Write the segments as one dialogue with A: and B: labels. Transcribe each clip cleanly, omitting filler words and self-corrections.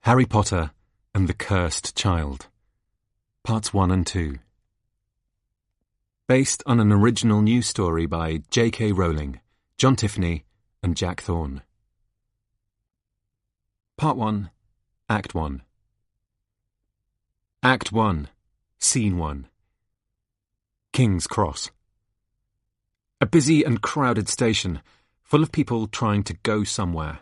A: Harry Potter and the Cursed Child, Parts 1 and 2. Based on an original news story by J.K. Rowling, John Tiffany and Jack Thorne. Part 1, Act 1. Act 1, Scene 1. King's Cross. A busy and crowded station, full of people trying to go somewhere.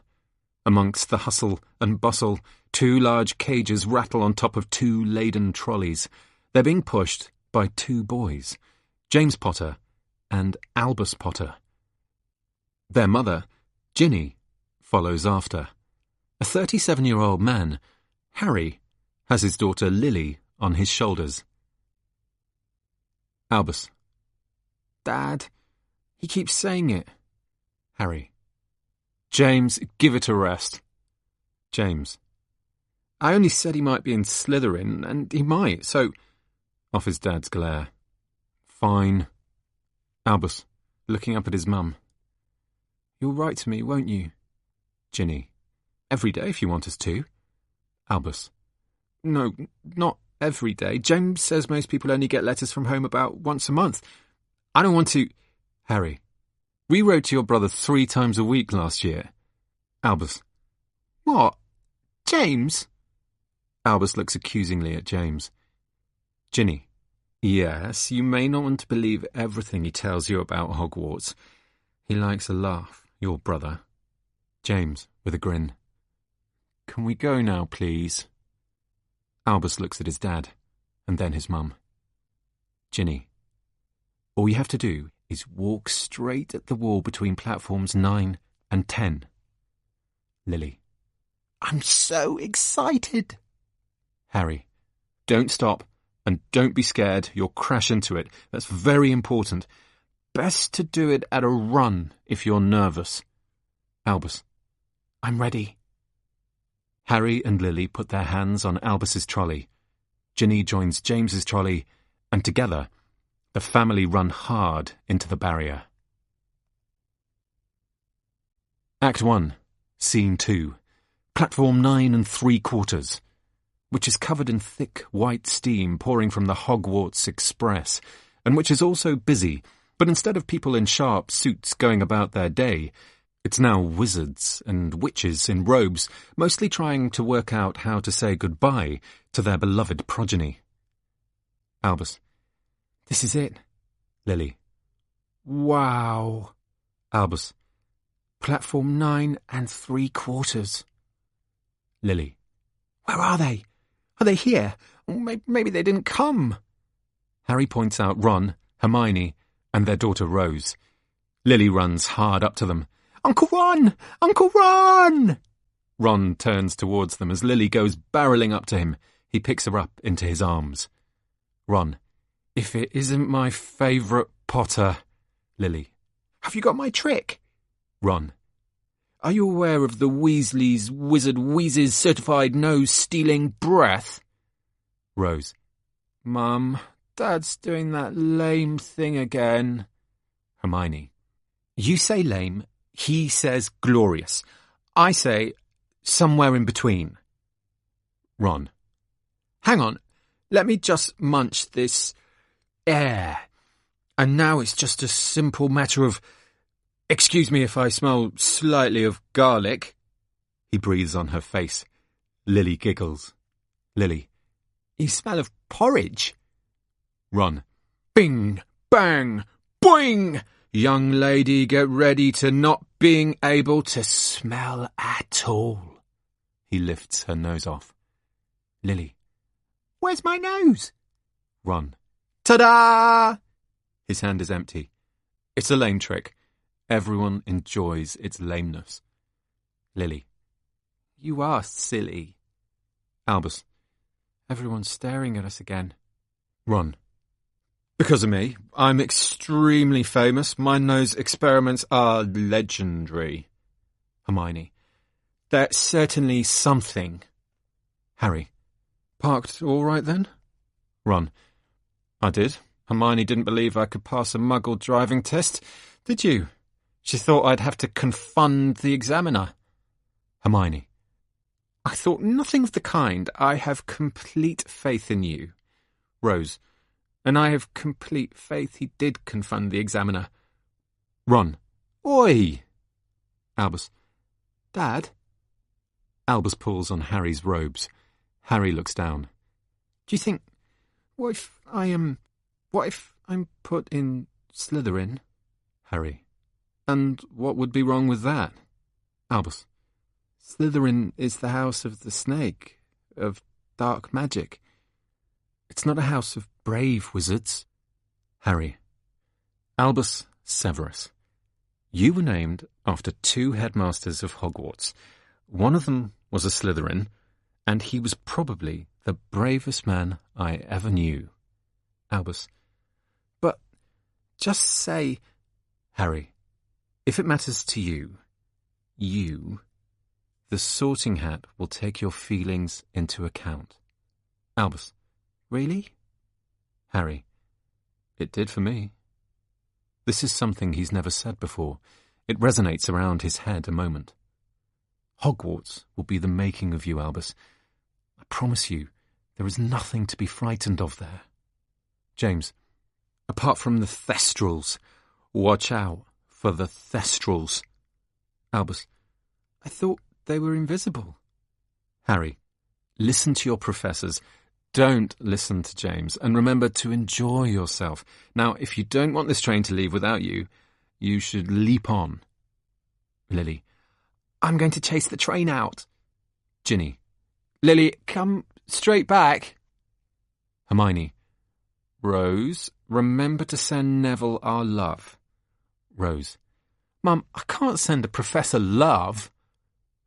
A: Amongst the hustle and bustle, 2 large cages rattle on top of 2 laden trolleys. They're being pushed by 2 boys, James Potter and Albus Potter. Their mother, Ginny, follows after. A 37-year-old man, Harry, has his daughter Lily on his shoulders. Albus. Dad, he keeps saying it. Harry. James, give it a rest. James. I only said he might be in Slytherin, and he might, so... Off his dad's glare. Fine. Albus, looking up at his mum. You'll write to me, won't you? Ginny. Every day if you want us to. Albus. No, not every day. James says most people only get letters from home about once a month. I don't want to... Harry. We wrote to your brother 3 times a week last year. Albus. What? James? Albus looks accusingly at James. Ginny. Yes, you may not want to believe everything he tells you about Hogwarts. He likes a laugh, your brother. James, with a grin. Can we go now, please? Albus looks at his dad, and then his mum. Ginny. All you have to do is walk straight at the wall between platforms 9 and 10. Lily. I'm so excited. Harry. Don't stop, and don't be scared. You'll crash into it. That's very important. Best to do it at a run if you're nervous. Albus. I'm ready. Harry and Lily put their hands on Albus's trolley. Ginny joins James's trolley, and together, the family run hard into the barrier. Act 1, Scene 2, Platform 9 3/4, which is covered in thick white steam pouring from the Hogwarts Express, and which is also busy, but instead of people in sharp suits going about their day, it's now wizards and witches in robes, mostly trying to work out how to say goodbye to their beloved progeny. Albus. This is it. Lily. Wow. Albus. Platform 9 3/4. Lily. Where are they? Are they here? Maybe they didn't come. Harry points out Ron, Hermione, and their daughter Rose. Lily runs hard up to them. Uncle Ron! Uncle Ron! Ron turns towards them as Lily goes barreling up to him. He picks her up into his arms. Ron. If it isn't my favourite Potter. Lily. Have you got my trick? Ron. Are you aware of the Weasleys' Wizard Wheezes certified nose-stealing breath? Rose. Mum, Dad's doing that lame thing again. Hermione. You say lame, he says glorious. I say somewhere in between. Ron. Hang on, let me just munch this air. And now it's just a simple matter of... Excuse me if I smell slightly of garlic. He breathes on her face. Lily giggles. Lily. You smell of porridge. Ron. Bing, bang, boing! Young lady, get ready to not being able to smell at all. He lifts her nose off. Lily. Where's my nose? Ron. Ta-da! His hand is empty. It's a lame trick. Everyone enjoys its lameness. Lily. You are silly. Albus. Everyone's staring at us again. Ron. Because of me. I'm extremely famous. My nose experiments are legendary. Hermione. That's certainly something. Harry. Parked all right then? Ron. I did. Hermione didn't believe I could pass a muggle driving test. Did you? She thought I'd have to confund the examiner. Hermione. I thought nothing of the kind. I have complete faith in you. Rose. And I have complete faith he did confund the examiner. Ron. Oi! Albus. Dad? Albus pulls on Harry's robes. Harry looks down. Do you think... What if I'm put in Slytherin? Harry. And what would be wrong with that? Albus. Slytherin is the house of the snake, of dark magic. It's not a house of brave wizards. Harry. Albus Severus. You were named after 2 headmasters of Hogwarts. One of them was a Slytherin, and he was probably the bravest man I ever knew. Albus. But just say... Harry. If it matters to you, the Sorting Hat will take your feelings into account. Albus. Really? Harry. It did for me. This is something he's never said before. It resonates around his head a moment. Hogwarts will be the making of you, Albus. I promise you, there is nothing to be frightened of there. James. Apart from the Thestrals. Watch out for the Thestrals. Albus. I thought they were invisible. Harry. Listen to your professors. Don't listen to James, and remember to enjoy yourself. Now, if you don't want this train to leave without you, you should leap on. Lily. I'm going to chase the train out. Ginny. Lily, come straight back. Hermione. Rose, remember to send Neville our love. Rose. Mum, I can't send a professor love.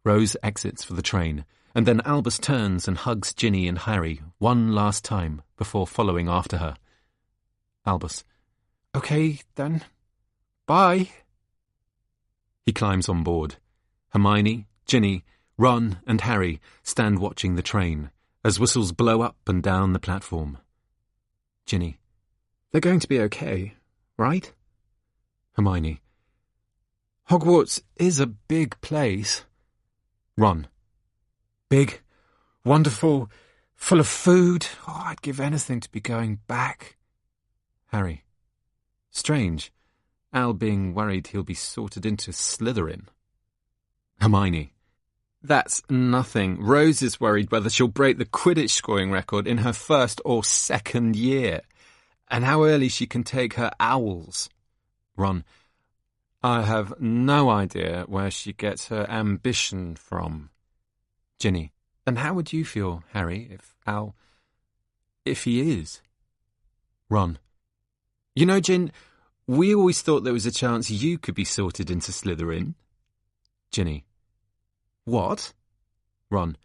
A: Rose exits for the train, and then Albus turns and hugs Ginny and Harry one last time before following after her. Albus. Okay, then. Bye. He climbs on board. Hermione, Ginny, Ron and Harry stand watching the train as whistles blow up and down the platform. Ginny. They're going to be okay, right? Hermione. Hogwarts is a big place. Ron. Big, wonderful, full of food. Oh, I'd give anything to be going back. Harry. Strange, Al being worried he'll be sorted into Slytherin. Hermione. That's nothing. Rose is worried whether she'll break the Quidditch scoring record in her first or second year, and how early she can take her owls. Ron. I have no idea where she gets her ambition from. Ginny. And how would you feel, Harry, if he is? Ron. You know, Gin, we always thought there was a chance you could be sorted into Slytherin. Ginny. What? Ron.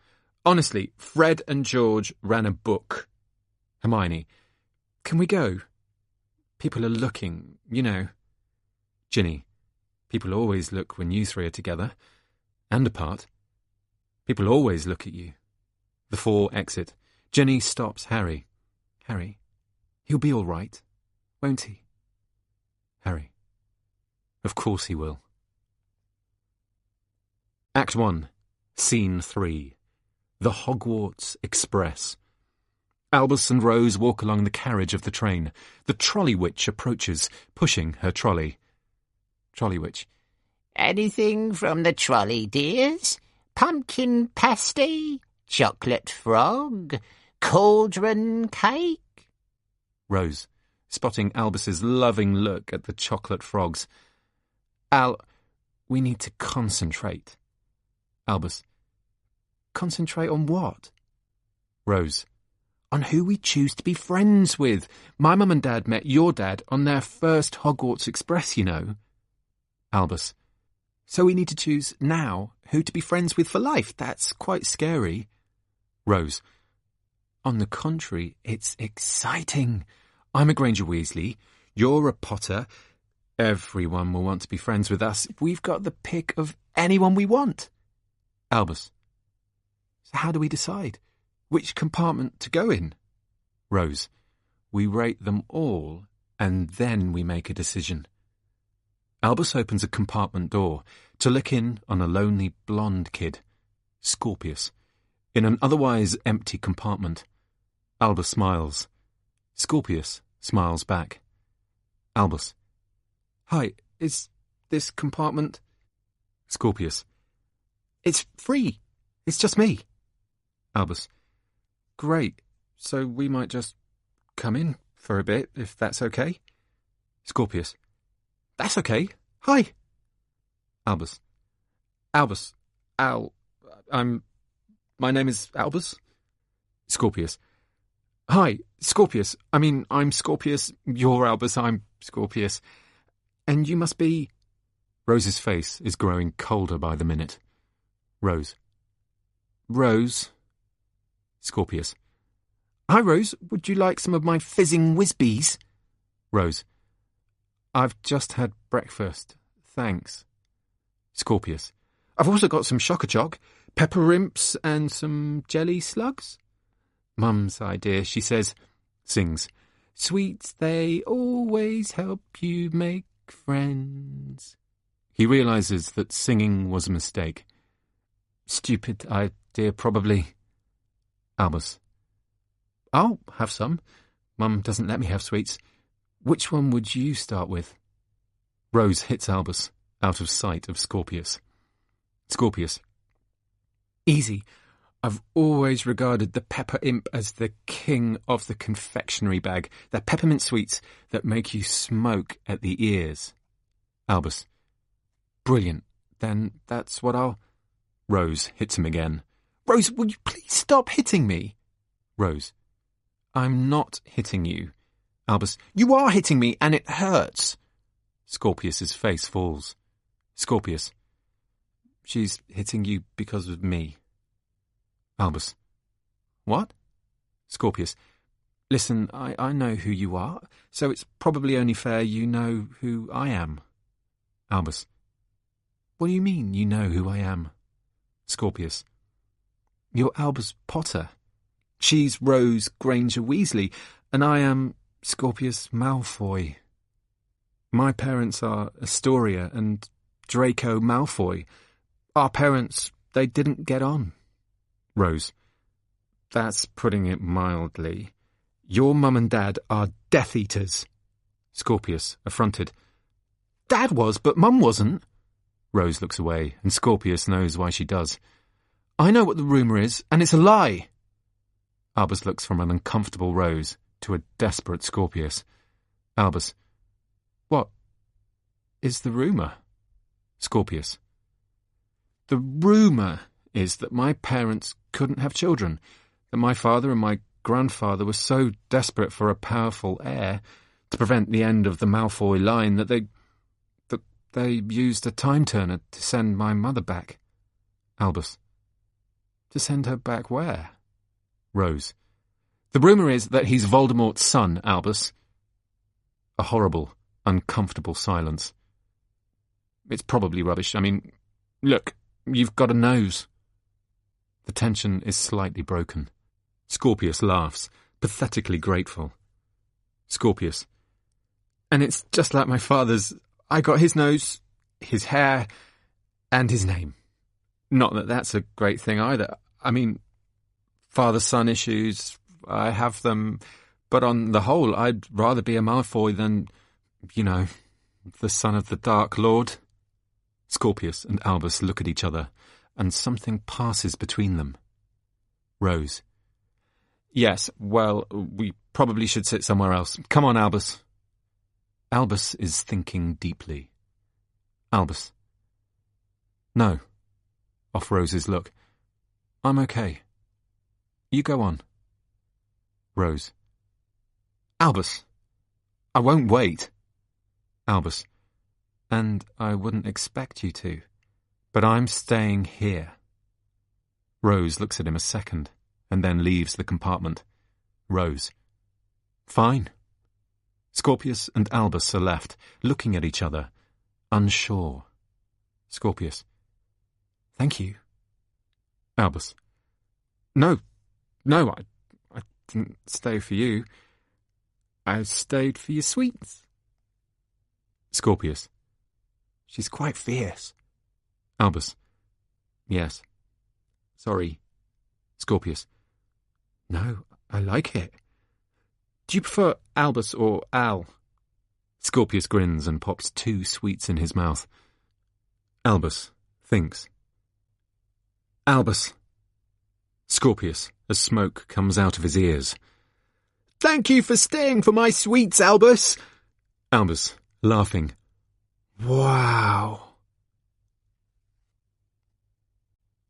A: Honestly, Fred and George ran a book. Hermione. Can we go? People are looking, you know. Ginny. People always look when you 3 are together. And apart. People always look at you. The 4 exit. Ginny stops Harry. Harry, he'll be all right, won't he? Harry. Of course he will. Act 1, Scene 3. The Hogwarts Express. Albus and Rose walk along the carriage of the train. The trolley witch approaches, pushing her trolley. Trolley witch.
B: Anything from the trolley, dears? Pumpkin pasty? Chocolate frog? Cauldron cake?
A: Rose, spotting Albus's loving look at the chocolate frogs. Al, we need to concentrate. Albus. Concentrate on what? Rose. On who we choose to be friends with. My mum and dad met your dad on their first Hogwarts Express, you know. Albus. So we need to choose now who to be friends with for life. That's quite scary. Rose. On the contrary, it's exciting. I'm a Granger Weasley. You're a Potter. Everyone will want to be friends with us. We've got the pick of anyone we want. Albus. So how do we decide which compartment to go in? Rose. We rate them all, and then we make a decision. Albus opens a compartment door to look in on a lonely blonde kid. Scorpius. In an otherwise empty compartment, Albus smiles. Scorpius smiles back. Albus. Hi, is this compartment? Scorpius. It's free. It's just me. Albus. Great. So we might just come in for a bit, if that's okay? Scorpius. That's okay. Hi. Albus. Albus. My name is Albus. Scorpius. Hi, Scorpius. I'm Scorpius. You're Albus. I'm Scorpius. And you must be... Rose's face is growing colder by the minute. Rose. Rose. Scorpius. Hi, Rose. Would you like some of my fizzing whizbees? Rose. I've just had breakfast. Thanks. Scorpius. I've also got some choc, pepper imps, and some jelly slugs. Mum's idea, she says. Sings. Sweets, they always help you make friends. He realises that singing was a mistake. Stupid idea, probably. Albus. I'll have some. Mum doesn't let me have sweets. Which one would you start with? Rose hits Albus, out of sight of Scorpius. Scorpius. Easy. I've always regarded the pepper imp as the king of the confectionery bag. They're peppermint sweets that make you smoke at the ears. Albus. Brilliant. Then that's what I'll... Rose hits him again. Rose, will you please stop hitting me? Rose. I'm not hitting you. Albus. You are hitting me, and it hurts. Scorpius's face falls. Scorpius. She's hitting you because of me. Albus. What? Scorpius. Listen, I know who you are, so it's probably only fair you know who I am. Albus. What do you mean, you know who I am? Scorpius. You're Albus Potter. She's Rose Granger Weasley, and I am Scorpius Malfoy. My parents are Astoria and Draco Malfoy. Our parents, they didn't get on. Rose. That's putting it mildly. Your mum and dad are Death Eaters. Scorpius, affronted. Dad was, but Mum wasn't. Rose looks away, and Scorpius knows why she does. I know what the rumour is, and it's a lie. Albus looks from an uncomfortable Rose to a desperate Scorpius. Albus. What is the rumour? Scorpius. The rumour is that my parents couldn't have children, that my father and my grandfather were so desperate for a powerful heir to prevent the end of the Malfoy line that they used a time-turner to send my mother back. Albus. To send her back where? Rose. The rumour is that he's Voldemort's son, Albus. A horrible, uncomfortable silence. It's probably rubbish. Look, you've got a nose. The tension is slightly broken. Scorpius laughs, pathetically grateful. Scorpius. And it's just like my father's. I got his nose, his hair, and his name. Not that that's a great thing either. Father-son issues, I have them, but on the whole, I'd rather be a Malfoy than, the son of the Dark Lord. Scorpius and Albus look at each other, and something passes between them. Rose. Yes, well, we probably should sit somewhere else. Come on, Albus. Albus is thinking deeply. Albus. No. Off Rose's look. I'm okay. You go on. Rose. Albus. I won't wait. Albus. And I wouldn't expect you to. But I'm staying here. Rose looks at him a second, and then leaves the compartment. Rose. Fine. Scorpius and Albus are left, looking at each other, unsure. Scorpius. Thank you. Albus. No, I didn't stay for you. I stayed for your sweets. Scorpius. She's quite fierce. Albus. Yes. Sorry. Scorpius. No, I like it. Do you prefer Albus or Al? Scorpius grins and pops 2 sweets in his mouth. Albus thinks. Albus. Scorpius, as smoke comes out of his ears. Thank you for staying for my sweets, Albus. Albus, laughing. Wow.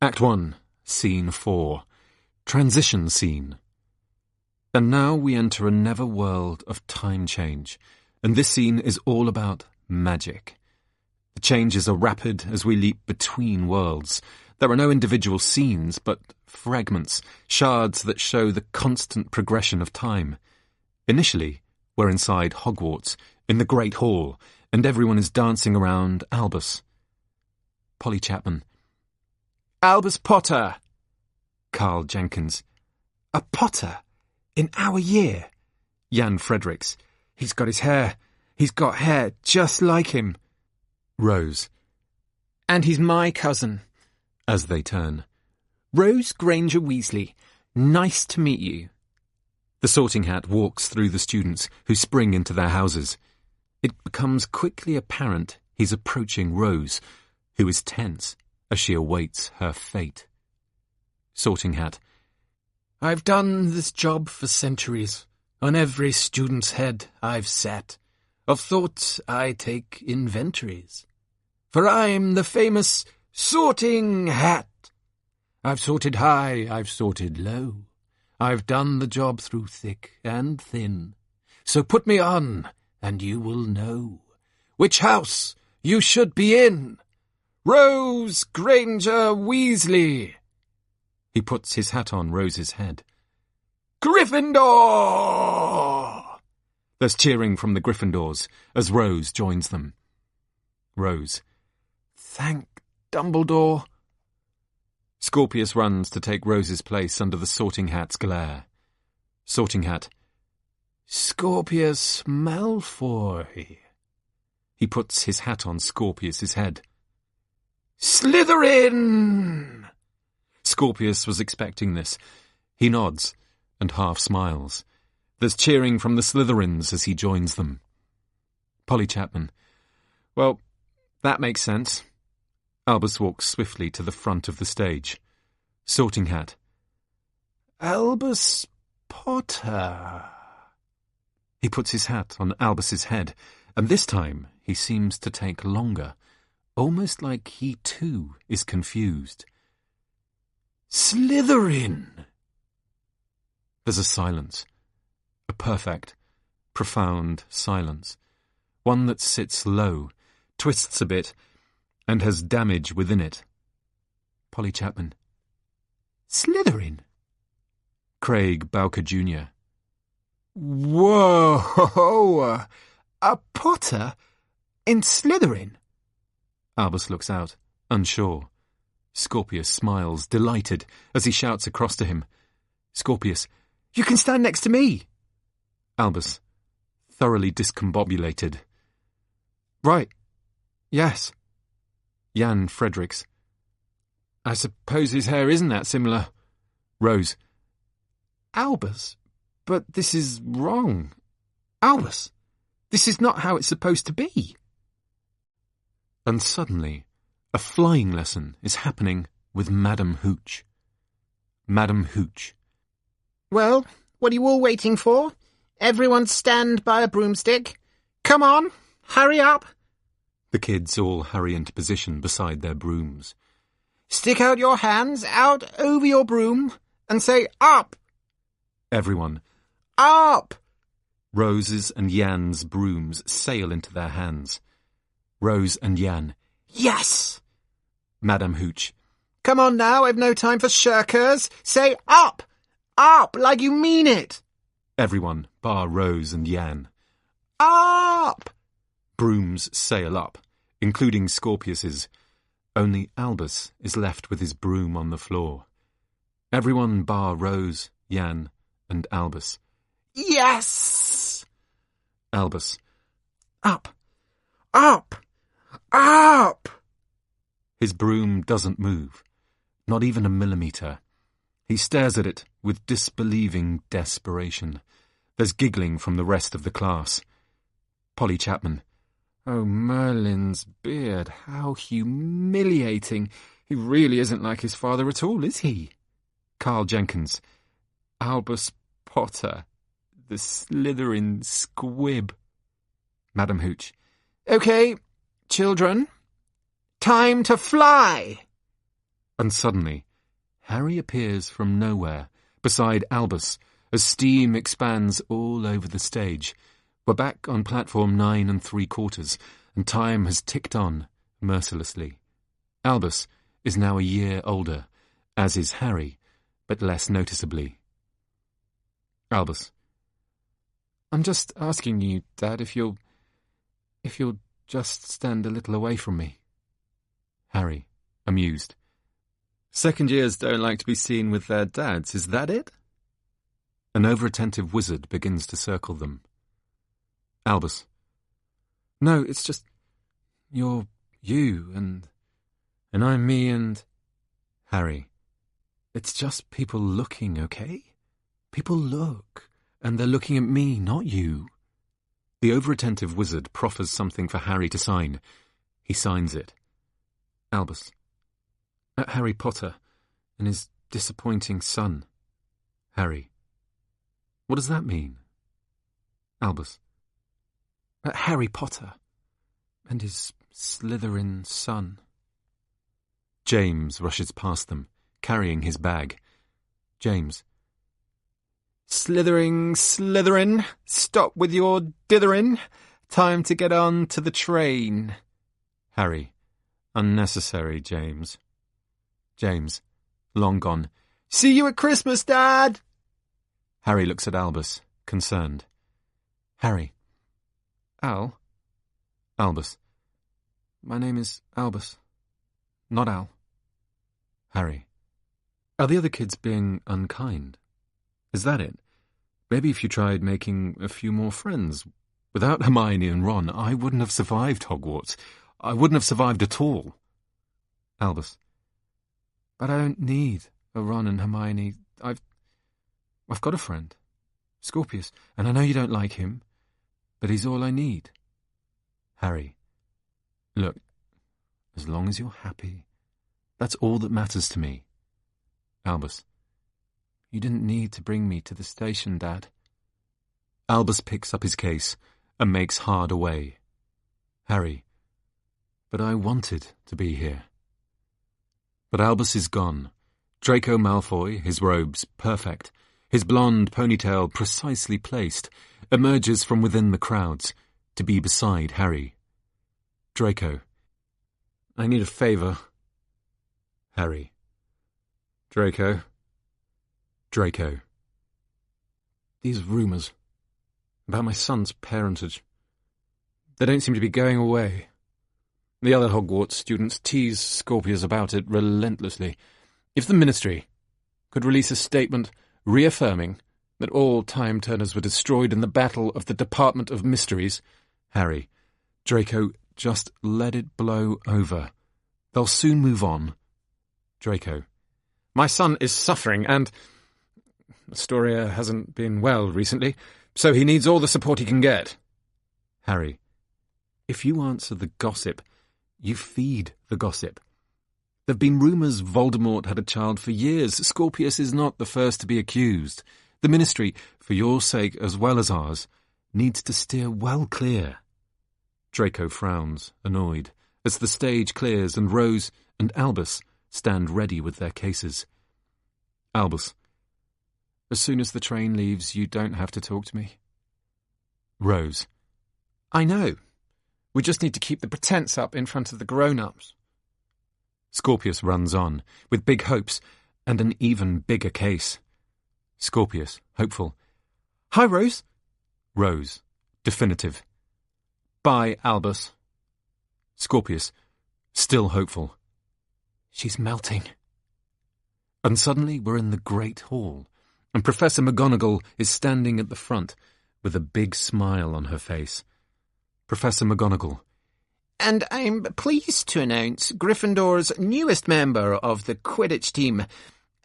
A: Act 1, Scene 4. Transition scene. And now we enter a never world of time change, and this scene is all about magic. The changes are rapid as we leap between worlds. There are no individual scenes, but fragments, shards that show the constant progression of time. Initially, we're inside Hogwarts, in the Great Hall, and everyone is dancing around Albus. Polly Chapman. Albus Potter! Carl Jenkins. A Potter? In our year? Jan Fredericks. He's got his hair. He's got hair just like him. Rose. And he's my cousin. As they turn. Rose Granger Weasley. Nice to meet you. The Sorting Hat walks through the students, who spring into their houses. It becomes quickly apparent he's approaching Rose, who is tense as she awaits her fate. Sorting Hat. I've done this job for centuries. On every student's head I've sat. Of thought I take inventories. For I'm the famous Sorting Hat. I've sorted high, I've sorted low. I've done the job through thick and thin. So put me on, and you will know which house you should be in. Rose Granger Weasley. He puts his hat on Rose's head. Gryffindor! There's cheering from the Gryffindors as Rose joins them. Rose. Thank Dumbledore. Scorpius runs to take Rose's place under the Sorting Hat's glare. Sorting Hat. Scorpius Malfoy. He puts his hat on Scorpius's head. Slytherin! Scorpius was expecting this. He nods and half smiles. There's cheering from the Slytherins as he joins them. Polly Chapman. Well, that makes sense. Albus walks swiftly to the front of the stage. Sorting Hat. Albus Potter. He puts his hat on Albus's head, and this time he seems to take longer, almost like he too is confused. Slytherin! There's a silence. A perfect, profound silence. One that sits low, twists a bit, and has damage within it. Polly Chapman. Slytherin? Craig Bowker Jr. Whoa! A Potter in Slytherin? Albus looks out, unsure. Scorpius smiles, delighted, as he shouts across to him. Scorpius. You can stand next to me. Albus. Thoroughly discombobulated. Right. Yes. Jan Fredericks. I suppose his hair isn't that similar. Rose. Albus? But this is wrong. Albus, this is not how it's supposed to be. And suddenly, a flying lesson is happening with Madame Hooch. Madame Hooch.
B: Well, what are you all waiting for? Everyone stand by a broomstick. Come on, hurry up.
A: The kids all hurry into position beside their brooms.
B: Stick out your hands out over your broom and say up.
A: Everyone.
B: Up!
A: Rose's and Jan's brooms sail into their hands. Rose and Jan.
B: Yes!
A: Madame Hooch.
B: Come on now, I've no time for shirkers. Say up! Up, like you mean it.
A: Everyone, bar Rose and Jan.
B: Up!
A: Brooms sail up, including Scorpius's. Only Albus is left with his broom on the floor. Everyone bar Rose, Jan, and Albus.
B: Yes!
A: Albus.
B: Up! Up! Up!
A: His broom doesn't move, not even a millimetre. He stares at it with disbelieving desperation. There's giggling from the rest of the class. Polly Chapman. Oh, Merlin's beard, how humiliating. He really isn't like his father at all, is he? Carl Jenkins. Albus Potter, the Slytherin squib. Madam Hooch.
B: OK, children, time to fly!
A: And suddenly, Harry appears from nowhere, beside Albus, as steam expands all over the stage. We're back on platform 9 3/4, and time has ticked on mercilessly. Albus is now a year older, as is Harry, but less noticeably. Albus. I'm just asking you, Dad, if you'll just stand a little away from me. Harry, amused. Second years don't like to be seen with their dads, is that it? An over-attentive wizard begins to circle them. Albus. No, it's just, you're you, and I'm me, and... Harry. It's just people looking, okay? People look, and they're looking at me, not you. The over-attentive wizard proffers something for Harry to sign. He signs it. Albus. At Harry Potter and his disappointing son. Harry. What does that mean? Albus. At Harry Potter and his Slytherin son. James rushes past them, carrying his bag. James. Slytherin, stop with your dithering. Time to get on to the train. Harry. Unnecessary, James. James. Long gone. See you at Christmas, Dad! Harry looks at Albus, concerned. Harry. Al? Albus. My name is Albus, not Al. Harry. Are the other kids being unkind? Is that it? Maybe if you tried making a few more friends. Without Hermione and Ron, I wouldn't have survived Hogwarts. I wouldn't have survived at all. Albus. But I don't need a Ron and Hermione. I've got a friend, Scorpius, and I know you don't like him, but he's all I need. Harry. Look, as long as you're happy, that's all that matters to me. Albus. You didn't need to bring me to the station, Dad. Albus picks up his case and makes hard away. Harry. But I wanted to be here. But Albus is gone. Draco Malfoy, his robes perfect, his blonde ponytail precisely placed, emerges from within the crowds to be beside Harry. Draco. I need a favour. Harry. Draco. Draco. These rumours about my son's parentage, they don't seem to be going away. The other Hogwarts students tease Scorpius about it relentlessly. If the Ministry could release a statement reaffirming that all Time Turners were destroyed in the battle of the Department of Mysteries, Harry. Draco, just let it blow over. They'll soon move on. Draco. My son is suffering and... Astoria hasn't been well recently, so he needs all the support he can get. Harry. If you answer the gossip, you feed the gossip. There've been rumours Voldemort had a child for years. Scorpius is not the first to be accused. The Ministry, for your sake as well as ours, needs to steer well clear. Draco frowns, annoyed, as the stage clears and Rose and Albus stand ready with their cases. Albus. As soon as the train leaves, you don't have to talk to me. Rose. I know. We just need to keep the pretense up in front of the grown-ups. Scorpius runs on, with big hopes and an even bigger case. Scorpius, hopeful. Hi, Rose. Rose, definitive. Bye, Albus. Scorpius, still hopeful. She's melting. And suddenly we're in the Great Hall, and Professor McGonagall is standing at the front with a big smile on her face. Professor McGonagall.
B: And I'm pleased to announce Gryffindor's newest member of the Quidditch team,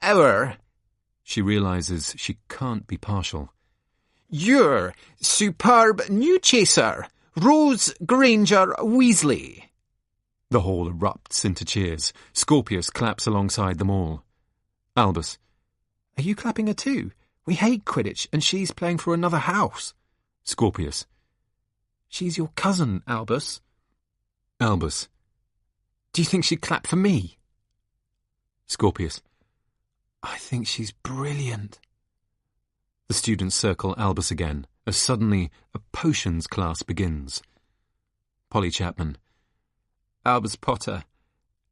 B: our
A: She realises she can't be partial.
B: You're superb new chaser, Rose Granger Weasley.
A: The hall erupts into cheers. Scorpius claps alongside them all. Albus.
B: Are you clapping her too? We hate Quidditch, and she's playing for another house.
A: Scorpius.
B: She's your cousin, Albus.
A: Albus.
B: Do you think she'd clap for me?
A: Scorpius.
B: I think she's brilliant.
A: The students circle Albus again, as suddenly a potions class begins. Polly Chapman.
B: Albus Potter.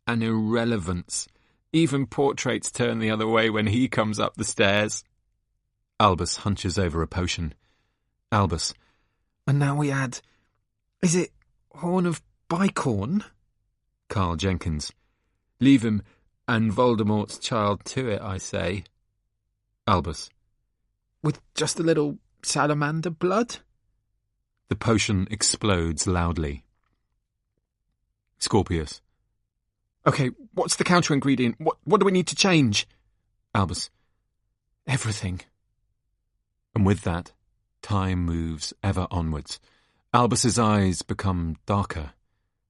B: An irrelevance. Even portraits turn the other way when he comes up the stairs.
A: Albus hunches over a potion. Albus.
B: And now we add... Is it Horn of Bicorn?
A: Carl Jenkins.
B: Leave him and Voldemort's child to it, I say.
A: Albus.
B: With just a little salamander blood?
A: The potion explodes loudly. Scorpius.
B: Okay, what's the counter-ingredient? What do we need to change?
A: Albus.
B: Everything.
A: And with that, time moves ever onwards. Albus's eyes become darker.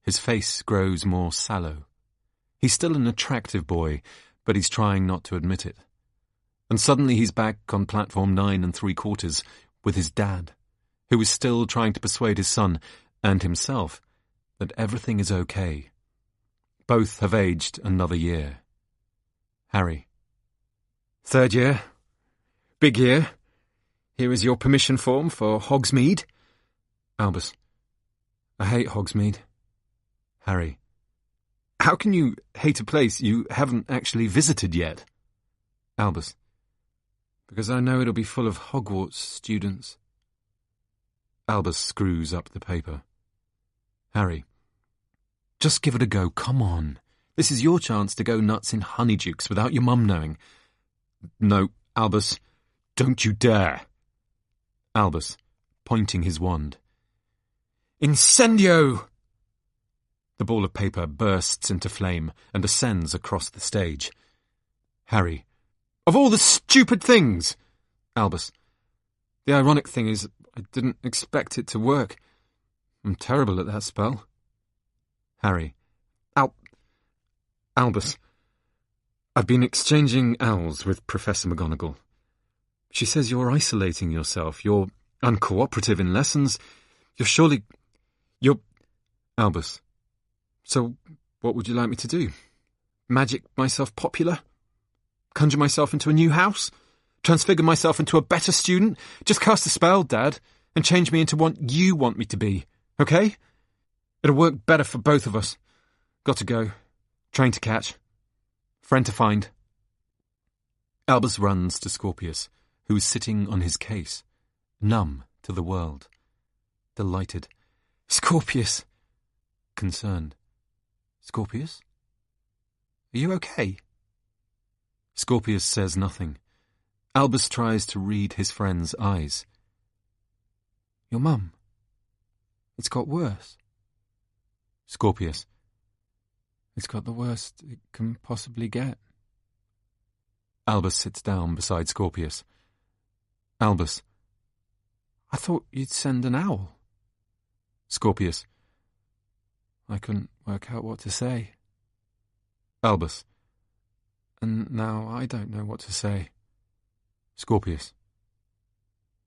A: His face grows more sallow. He's still an attractive boy, but he's trying not to admit it. And suddenly he's back on platform 9 3/4 with his dad, who is still trying to persuade his son and himself that everything is okay. Both have aged another year. Harry.
B: 3rd year. Big year. Here is your permission form for Hogsmeade.
A: Albus. I hate Hogsmeade. Harry.
B: How can you hate a place you haven't actually visited yet?
A: Albus.
B: Because I know it'll be full of Hogwarts students.
A: Albus screws up the paper. Harry. Just give it a go, come on. This is your chance to go nuts in Honeydukes without your mum knowing.
B: No, Albus, don't you dare.
A: Albus, pointing his wand.
B: Incendio!
A: The ball of paper bursts into flame and ascends across the stage. Harry.
B: Of all the stupid things!
A: Albus.
B: The ironic thing is, I didn't expect it to work. I'm terrible at that spell.
A: Harry.
B: Albus. I've been exchanging owls with Professor McGonagall. She says you're isolating yourself. You're uncooperative in lessons. You're...
A: Albus.
B: So, what would you like me to do? Magic myself popular? Conjure myself into a new house? Transfigure myself into a better student? Just cast a spell, Dad, and change me into what you want me to be, okay? It'll work better for both of us. Got to go. Train to catch. Friend to find.
A: Albus runs to Scorpius, who is sitting on his case, numb to the world. Delighted.
B: Scorpius.
A: Concerned. Scorpius?
B: Are you okay?
A: Scorpius says nothing. Albus tries to read his friend's eyes.
B: Your mum. It's got worse.
A: Scorpius.
B: It's got the worst it can possibly get.
A: Albus sits down beside Scorpius. Albus.
B: I thought you'd send an owl.
A: Scorpius.
B: I couldn't work out what to say.
A: Albus.
B: And now I don't know what to say.
A: Scorpius.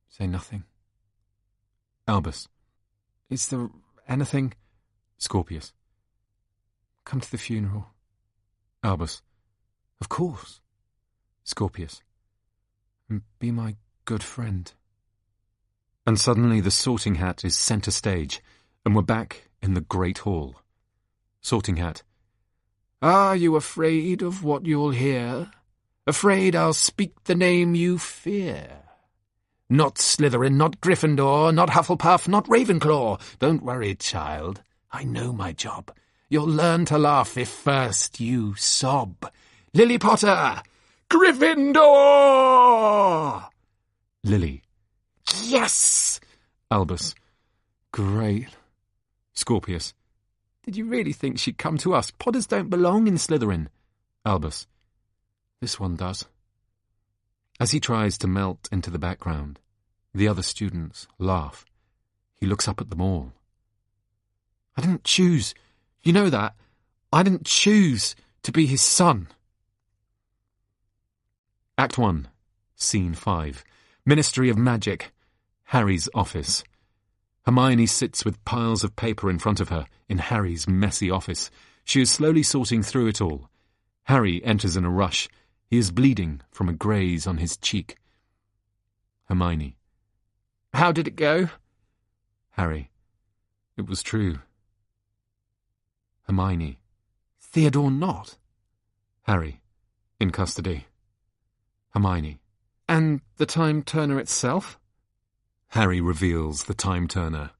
B: Say nothing.
A: Albus.
B: Is there anything?
A: Scorpius.
B: Come to the funeral.
A: Albus.
B: Of course.
A: Scorpius.
B: And be my good friend.
A: And suddenly the Sorting Hat is centre stage, and we're back in the Great Hall. Sorting Hat.
B: Are you afraid of what you'll hear? Afraid I'll speak the name you fear? Not Slytherin, not Gryffindor, not Hufflepuff, not Ravenclaw. Don't worry, child. I know my job. You'll learn to laugh if first you sob. Lily Potter! Gryffindor!
A: Lily.
B: Yes!
A: Albus.
B: Great.
A: Scorpius.
B: Did you really think she'd come to us? Potters don't belong in Slytherin.
A: Albus.
B: This one does.
A: As he tries to melt into the background, the other students laugh. He looks up at them all.
B: I didn't choose. You know that. I didn't choose to be his son.
A: Act 1, Scene 5. Ministry of Magic. Harry's office. Hermione sits with piles of paper in front of her in Harry's messy office. She is slowly sorting through it all. Harry enters in a rush. He is bleeding from a graze on his cheek. Hermione.
B: How did it go?
A: Harry. It was true. Hermione.
B: Theodore Nott?
A: Harry. In custody. Hermione.
B: And the time turner itself?
A: Harry reveals the time turner.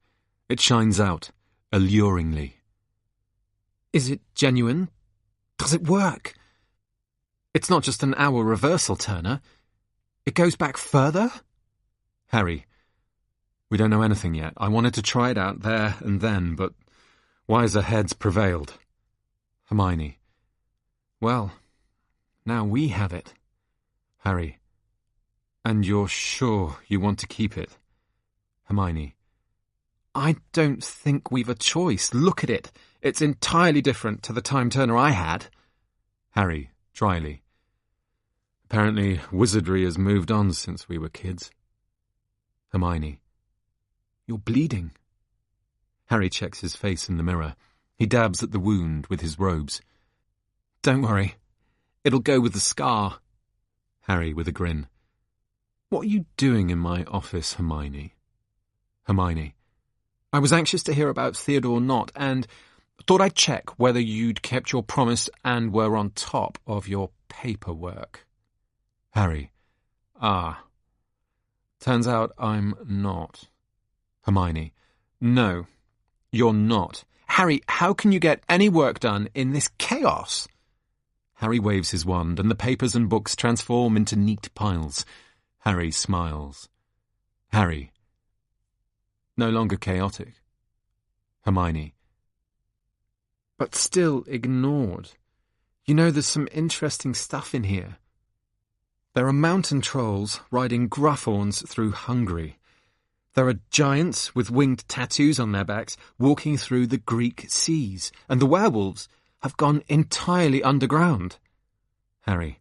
A: It shines out, alluringly.
B: Is it genuine? Does it work? It's not just an hour reversal turner. It goes back further?
A: Harry. We don't know anything yet. I wanted to try it out there and then, but wiser heads prevailed. Hermione.
B: Well, now we have it.
A: Harry. And you're sure you want to keep it? Hermione.
B: I don't think we've a choice. Look at it. It's entirely different to the time turner I had.
A: Harry, dryly. Apparently, wizardry has moved on since we were kids. Hermione.
B: You're bleeding.
A: Harry checks his face in the mirror. He dabs at the wound with his robes.
B: Don't worry. It'll go with the scar.
A: Harry with a grin. What are you doing in my office, Hermione? Hermione.
B: I was anxious to hear about Theodore Nott and thought I'd check whether you'd kept your promise and were on top of your paperwork.
A: Harry.
B: Ah.
A: Turns out I'm not. Hermione.
B: No, you're not. Harry, how can you get any work done in this chaos?
A: Harry waves his wand and the papers and books transform into neat piles. Harry smiles. Harry. No longer chaotic. Hermione.
B: But still ignored. You know, there's some interesting stuff in here. There are mountain trolls riding Gruffhorns through Hungary. There are giants with winged tattoos on their backs walking through the Greek seas, and the werewolves have gone entirely underground.
A: Harry.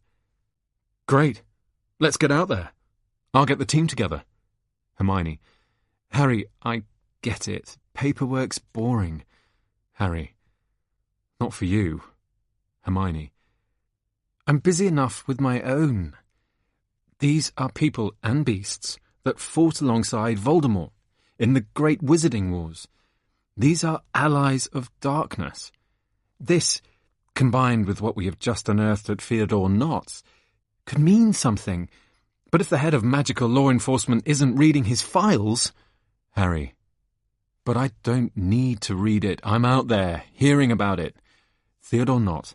B: Great. Let's get out there.
A: I'll get the team together. Hermione.
B: Harry, I get it. Paperwork's boring.
A: Harry. Not for you. Hermione.
B: I'm busy enough with my own. These are people and beasts that fought alongside Voldemort in the Great Wizarding Wars. These are allies of darkness. This, combined with what we have just unearthed at Theodore Nott's, could mean something. But if the head of magical law enforcement isn't reading his files...
A: Harry. But I don't need to read it. I'm out there, hearing about it. Theodore Nott.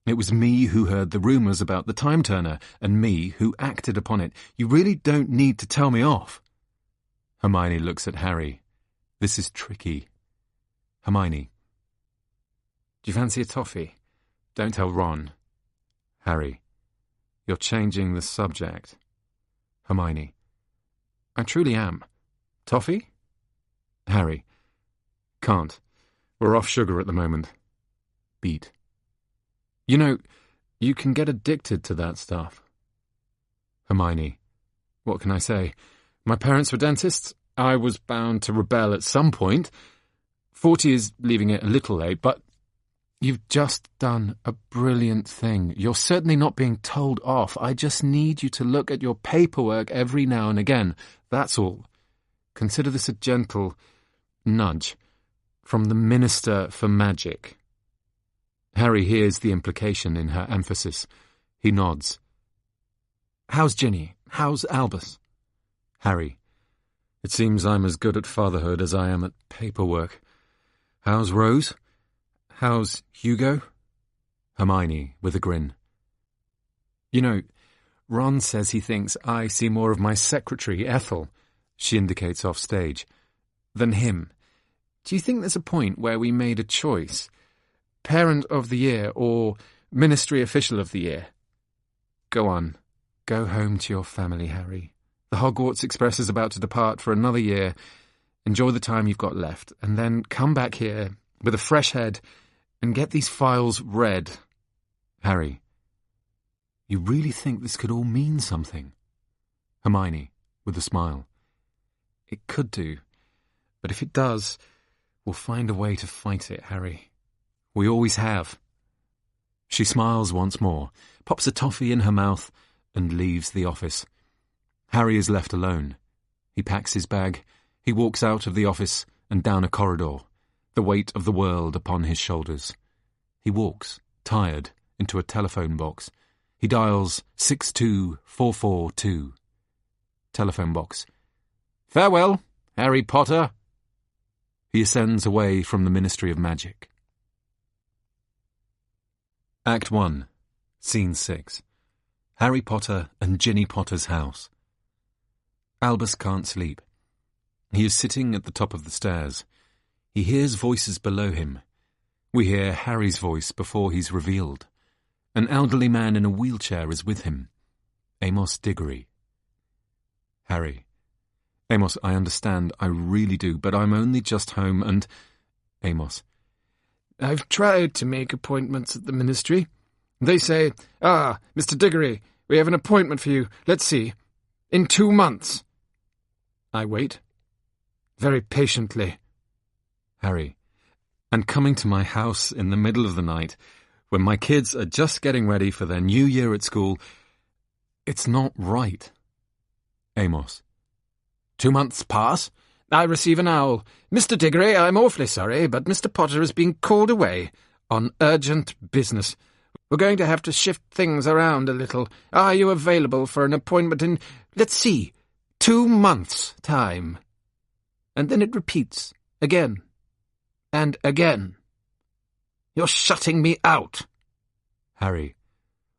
A: It was me who heard the rumours about the time turner, and me who acted upon it. You really don't need to tell me off. Hermione looks at Harry. This is tricky. Hermione.
B: Do you fancy a toffee?
A: Don't tell Ron. Harry. You're changing the subject. Hermione.
B: I truly am. Toffee?
A: Harry. Can't. We're off sugar at the moment. Beat. You know, you can get addicted to that stuff. Hermione. What can I say? My parents were dentists. I was bound to rebel at some point. 40 is leaving it a little late, but you've just done a brilliant thing. You're certainly not being told off. I just need you to look at your paperwork every now and again. That's all. Consider this a gentle nudge from the Minister for Magic. Harry hears the implication in her emphasis. He nods.
B: How's Ginny? How's Albus?
A: Harry. It seems I'm as good at fatherhood as I am at paperwork. How's Rose? How's Hugo? Hermione, with a grin.
B: You know, Ron says he thinks I see more of my secretary, Ethel, she indicates off stage, than him. Do you think there's a point where we made a choice? Parent of the Year or Ministry Official of the Year?
A: Go on.
B: Go home to your family, Harry. The Hogwarts Express is about to depart for another year. Enjoy the time you've got left, and then come back here with a fresh head and get these files read.
A: Harry, you really think this could all mean something? Hermione, with a smile.
B: It could do, but if it does, we'll find a way to fight it, Harry. We always have.
A: She smiles once more, pops a toffee in her mouth, and leaves the office. Harry is left alone. He packs his bag. He walks out of the office and down a corridor, the weight of the world upon his shoulders. He walks, tired, into a telephone box. He dials 62442. Telephone box. Farewell, Harry Potter. He ascends away from the Ministry of Magic. Act 1, Scene 6. Harry Potter and Ginny Potter's house. Albus can't sleep. He is sitting at the top of the stairs. He hears voices below him. We hear Harry's voice before he's revealed. An elderly man in a wheelchair is with him. Amos Diggory. Harry. Amos, I understand, I really do, but I'm only just home and... Amos.
B: I've tried to make appointments at the ministry. They say, Mr. Diggory, we have an appointment for you. Let's see. In 2 months. I wait. Very patiently.
A: Harry. And coming to my house in the middle of the night, when my kids are just getting ready for their new year at school, it's not right. Amos.
B: 2 months pass. I receive an owl. Mr. Diggory, I'm awfully sorry, but Mr. Potter is being called away on urgent business. We're going to have to shift things around a little. Are you available for an appointment in, let's see, 2 months' time? And then it repeats, again, and again. You're shutting me out.
A: Harry.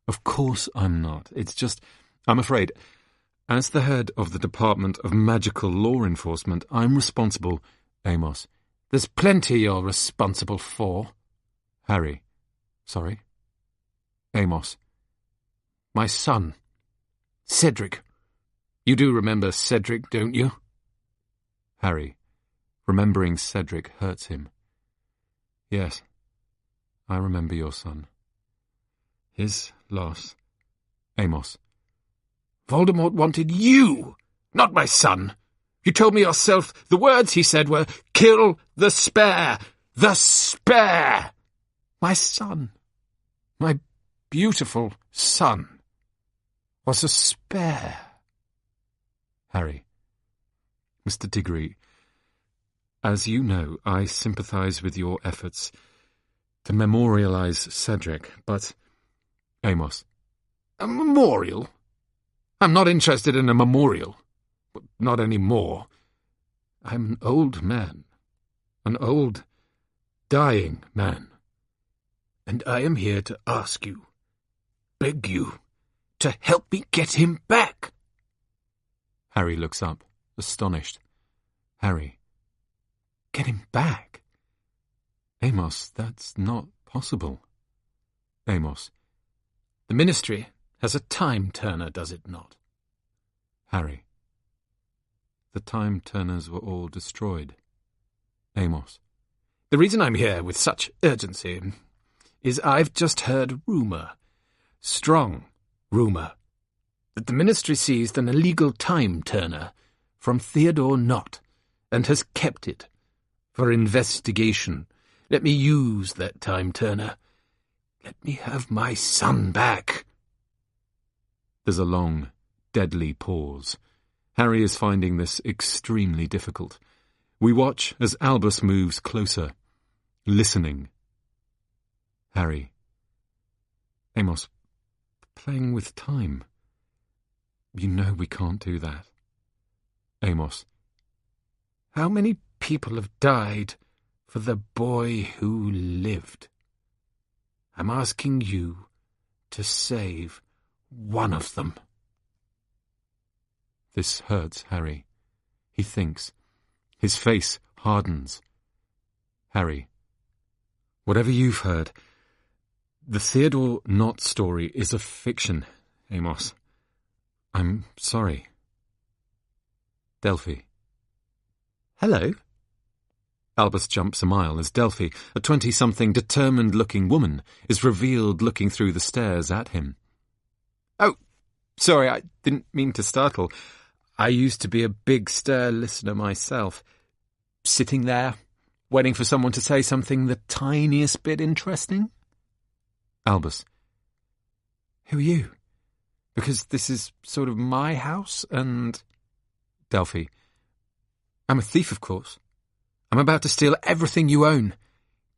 A: Of course I'm not. It's just, I'm afraid... As the head of the Department of Magical Law Enforcement, I'm responsible... Amos.
B: There's plenty you're responsible for.
A: Harry. Sorry? Amos.
B: My son. Cedric. You do remember Cedric, don't you?
A: Harry. Remembering Cedric hurts him. Yes. I remember your son. His loss. Amos.
B: Voldemort wanted you, not my son. You told me yourself the words he said were, kill the spare, the spare. My son, my beautiful son, was a spare.
A: Harry. Mr. Diggory, as you know, I sympathise with your efforts to memorialise Cedric, but... Amos.
B: A memorial? I'm not interested in a memorial. But not any more. I'm an old man. An old, dying man. And I am here to ask you, beg you, to help me get him back.
A: Harry looks up, astonished. Harry. Get him back? Amos, that's not possible. Amos.
B: The ministry has a time-turner, does it not?
A: Harry. The time-turners were all destroyed. Amos.
B: The reason I'm here with such urgency is I've just heard a rumour, strong rumour, that the ministry seized an illegal time-turner from Theodore Nott and has kept it for investigation. Let me use that time-turner. Let me have my son back.
A: There's a long, deadly pause. Harry is finding this extremely difficult. We watch as Albus moves closer, listening. Harry. Amos, playing with time. You know we can't do that. Amos.
B: How many people have died for the boy who lived? I'm asking you to save one of them.
A: This hurts Harry. He thinks. His face hardens. Harry. Whatever you've heard, the Theodore Nott story is a fiction, Amos.
B: I'm sorry. Delphi. Hello? Albus jumps a mile as Delphi, a 20-something determined-looking woman, is revealed looking through the stairs at him. Oh, sorry, I didn't mean to startle. I used to be a big stir listener myself. Sitting there, waiting for someone to say something the tiniest bit interesting? Albus. Who are you? Because this is sort of my house and... Delphi. I'm a thief, of course. I'm about to steal everything you own.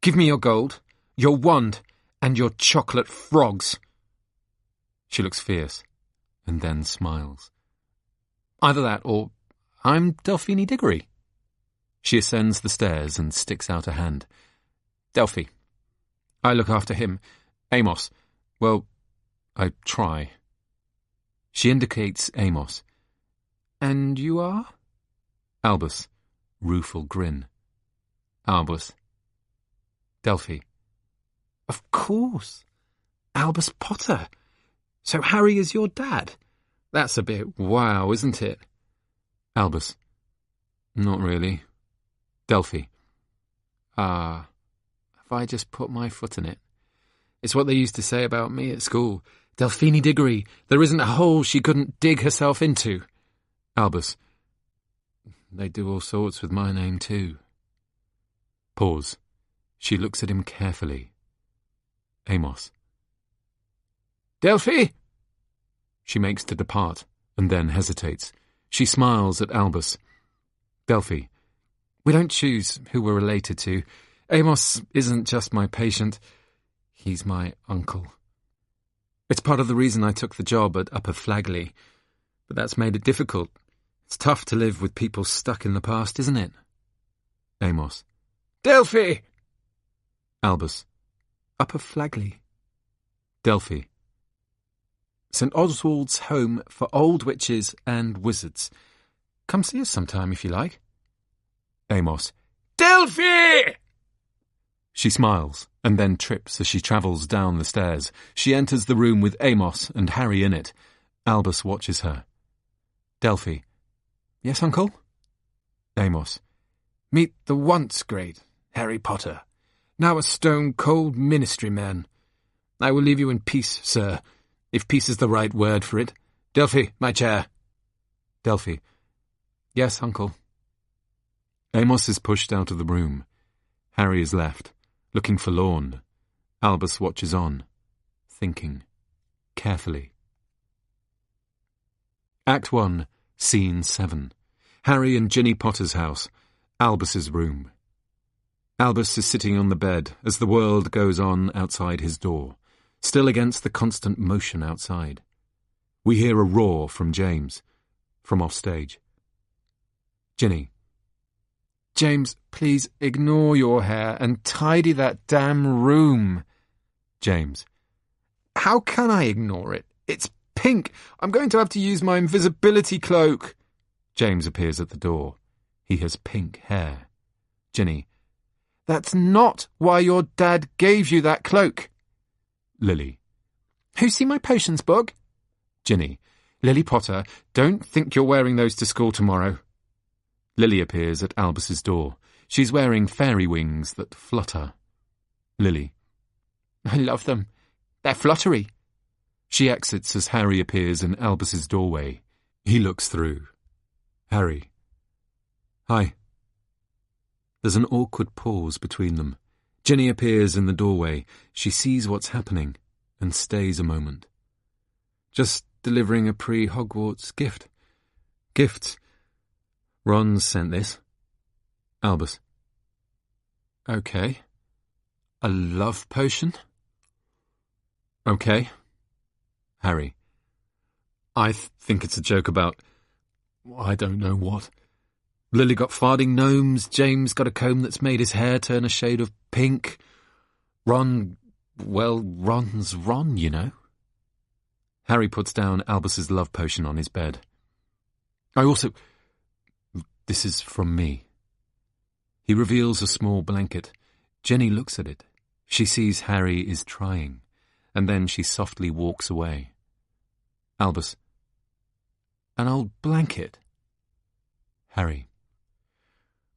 B: Give me your gold, your wand, and your chocolate frogs. She looks fierce, and then smiles. Either that, or I'm Delphine Diggory. She ascends the stairs and sticks out a hand. Delphi. I look after him. Amos. Well, I try. She indicates Amos. And you are? Albus. Rueful grin. Albus. Delphi. Of course. Albus Potter. So Harry is your dad? That's a bit wow, isn't it? Albus. Not really. Delphi. Have I just put my foot in it? It's what they used to say about me at school. Delphine Diggory. There isn't a hole she couldn't dig herself into. Albus. They do all sorts with my name too. Pause. She looks at him carefully. Amos. Delphi! She makes to depart, and then hesitates. She smiles at Albus. Delphi. We don't choose who we're related to. Amos isn't just my patient. He's my uncle. It's part of the reason I took the job at Upper Flagley. But that's made it difficult. It's tough to live with people stuck in the past, isn't it? Amos. Delphi! Albus. Upper Flagley. Delphi. St. Oswald's Home for Old Witches and Wizards. Come see us sometime if you like. Amos. Delphi! She smiles, and then trips as she travels down the stairs. She enters the room with Amos and Harry in it. Albus watches her. Delphi. Yes, Uncle? Amos. Meet the once great Harry Potter, now a stone-cold ministry man. I will leave you in peace, sir, if peace is the right word for it. Delphi, my chair. Delphi. Yes, Uncle. Amos is pushed out of the room. Harry is left, looking forlorn. Albus watches on, thinking, carefully. Act 1, Scene 7. Harry and Ginny Potter's house. Albus's room. Albus is sitting on the bed as the world goes on outside his door, still against the constant motion outside. We hear a roar from James, from offstage. Ginny. James, please ignore your hair and tidy that damn room. James. How can I ignore it? It's pink. I'm going to have to use my invisibility cloak. James appears at the door. He has pink hair. Ginny. That's not why your dad gave you that cloak. Lily. Who's seen my potions book? Ginny. Lily Potter, don't think you're wearing those to school tomorrow. Lily appears at Albus's door. She's wearing fairy wings that flutter. Lily. I love them. They're fluttery. She exits as Harry appears in Albus's doorway. He looks through. Harry. Hi. There's an awkward pause between them. Ginny appears in the doorway. She sees what's happening and stays a moment. Just delivering a pre-Hogwarts gift. Gifts. Ron sent this. Albus. Okay. A love potion? Okay. Harry. I think it's a joke about... I don't know what. Lily got farting gnomes. James got a comb that's made his hair turn a shade of pink. Ron... well, Ron's Ron, you know. Harry puts down Albus's love potion on his bed. I also... This is from me. He reveals a small blanket. Jenny looks at it. She sees Harry is trying, and then she softly walks away. Albus. An old blanket. Harry,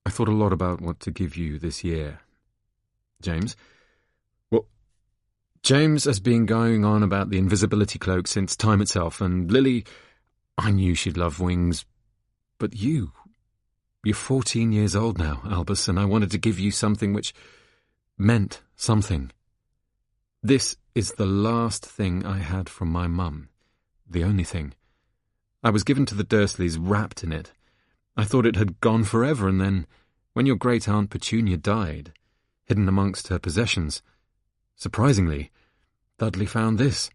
B: I thought a lot about what to give you this year. James? Well, James has been going on about the invisibility cloak since time itself, and Lily, I knew she'd love wings. But you're 14 years old now, Albus, and I wanted to give you something which meant something. This is the last thing I had from my mum. The only thing. I was given to the Dursleys wrapped in it. I thought it had gone forever, and then, when your great-aunt Petunia died, hidden amongst her possessions, surprisingly, Dudley found this.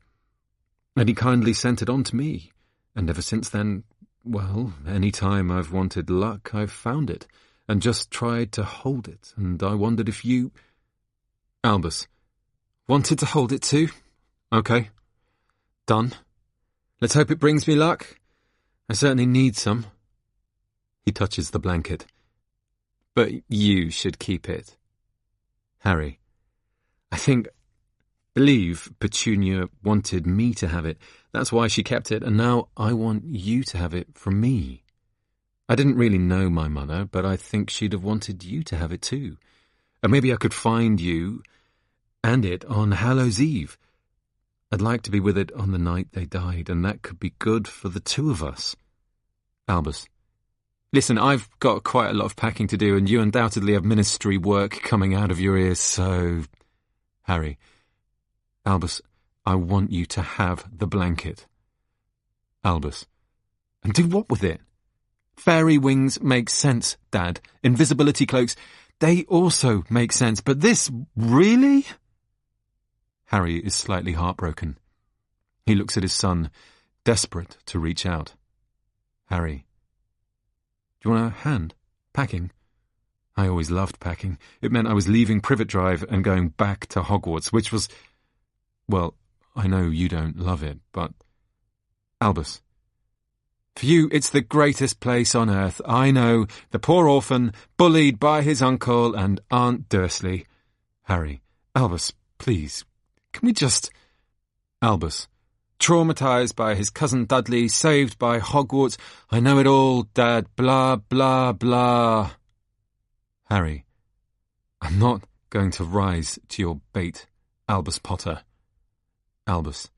B: And he kindly sent it on to me, and ever since then, well, any time I've wanted luck, I've found it, and just tried to hold it, and I wondered if you... Albus, wanted to hold it too? Okay. Done. Let's hope it brings me luck. I certainly need some. He touches the blanket. But you should keep it. Harry, I believe Petunia wanted me to have it. That's why she kept it, and now I want you to have it from me. I didn't really know my mother, but I think she'd have wanted you to have it too. And maybe I could find you and it on Hallows Eve. I'd like to be with it on the night they died, and that could be good for the two of us. Albus, listen, I've got quite a lot of packing to do, and you undoubtedly have ministry work coming out of your ears, so... Harry, Albus, I want you to have the blanket. Albus, and do what with it? Fairy wings make sense, Dad. Invisibility cloaks, they also make sense, but this, really? Harry is slightly heartbroken. He looks at his son, desperate to reach out. Harry, do you want a hand? Packing? I always loved packing. It meant I was leaving Privet Drive and going back to Hogwarts, which was... Well, I know you don't love it, but... Albus, for you, it's the greatest place on earth. I know, the poor orphan, bullied by his uncle and Aunt Dursley. Harry, Albus, please, can we just... Albus, traumatised by his cousin Dudley, saved by Hogwarts. I know it all, Dad, blah, blah, blah. Harry, I'm not going to rise to your bait, Albus Potter. Albus,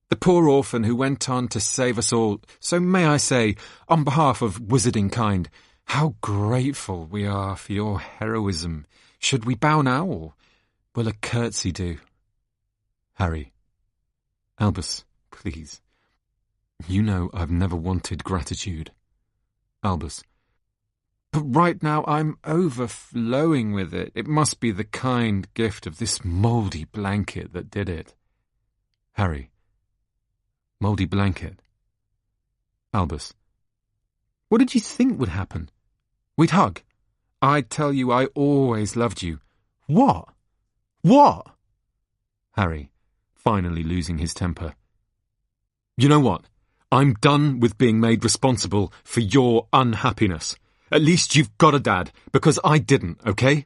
B: the poor orphan who went on to save us all, so may I say, on behalf of wizarding kind, how grateful we are for your heroism. Should we bow now, or will a curtsy do? Harry, Albus, please. You know I've never wanted gratitude. Albus, but right now I'm overflowing with it. It must be the kind gift of this mouldy blanket that did it. Harry, mouldy blanket. Albus, what did you think would happen? We'd hug. I'd tell you I always loved you. What? What? Harry, finally losing his temper. You know what? I'm done with being made responsible for your unhappiness. At least you've got a dad, because I didn't, okay?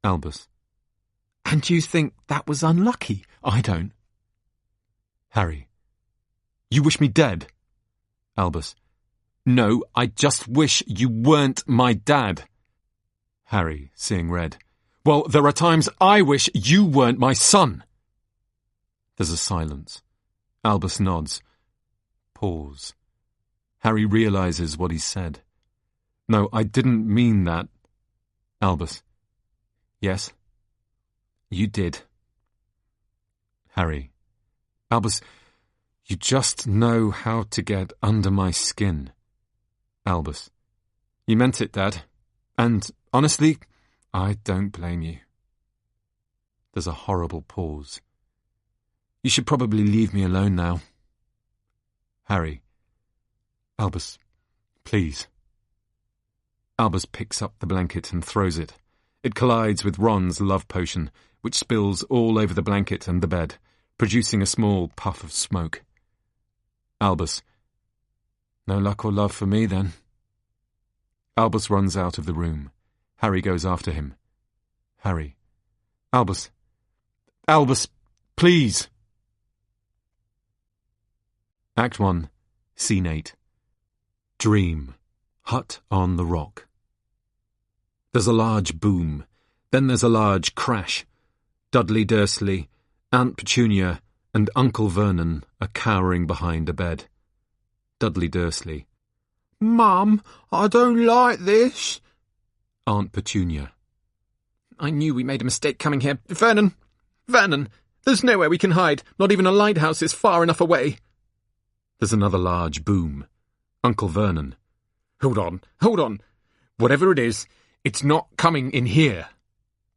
B: Albus, and you think that was unlucky? I don't. Harry, you wish me dead? Albus, no, I just wish you weren't my dad. Harry, seeing red. Well, there are times I wish you weren't my son. There's a silence. Albus nods. Pause. Harry realises what he's said. No, I didn't mean that. Albus, yes, you did. Harry, Albus, you just know how to get under my skin. Albus, you meant it, Dad. And, honestly, I don't blame you. There's a horrible pause. You should probably leave me alone now. Harry, Albus, please. Albus picks up the blanket and throws it. It collides with Ron's love potion, which spills all over the blanket and the bed, producing a small puff of smoke. Albus, no luck or love for me, then. Albus runs out of the room. Harry goes after him. Harry, Albus, please! Act 1, Scene 8.
A: Dream. Hut on the rock. There's a large boom. Then there's a large crash. Dudley Dursley, Aunt Petunia, and Uncle Vernon are cowering behind a bed. Dudley Dursley.
B: Mum, I don't like this.
A: Aunt Petunia.
B: I knew we made a mistake coming here. Vernon! Vernon! There's nowhere we can hide. Not even a lighthouse is far enough away.
A: There's another large boom. Uncle Vernon.
B: Hold on. Whatever it is, it's not coming in here.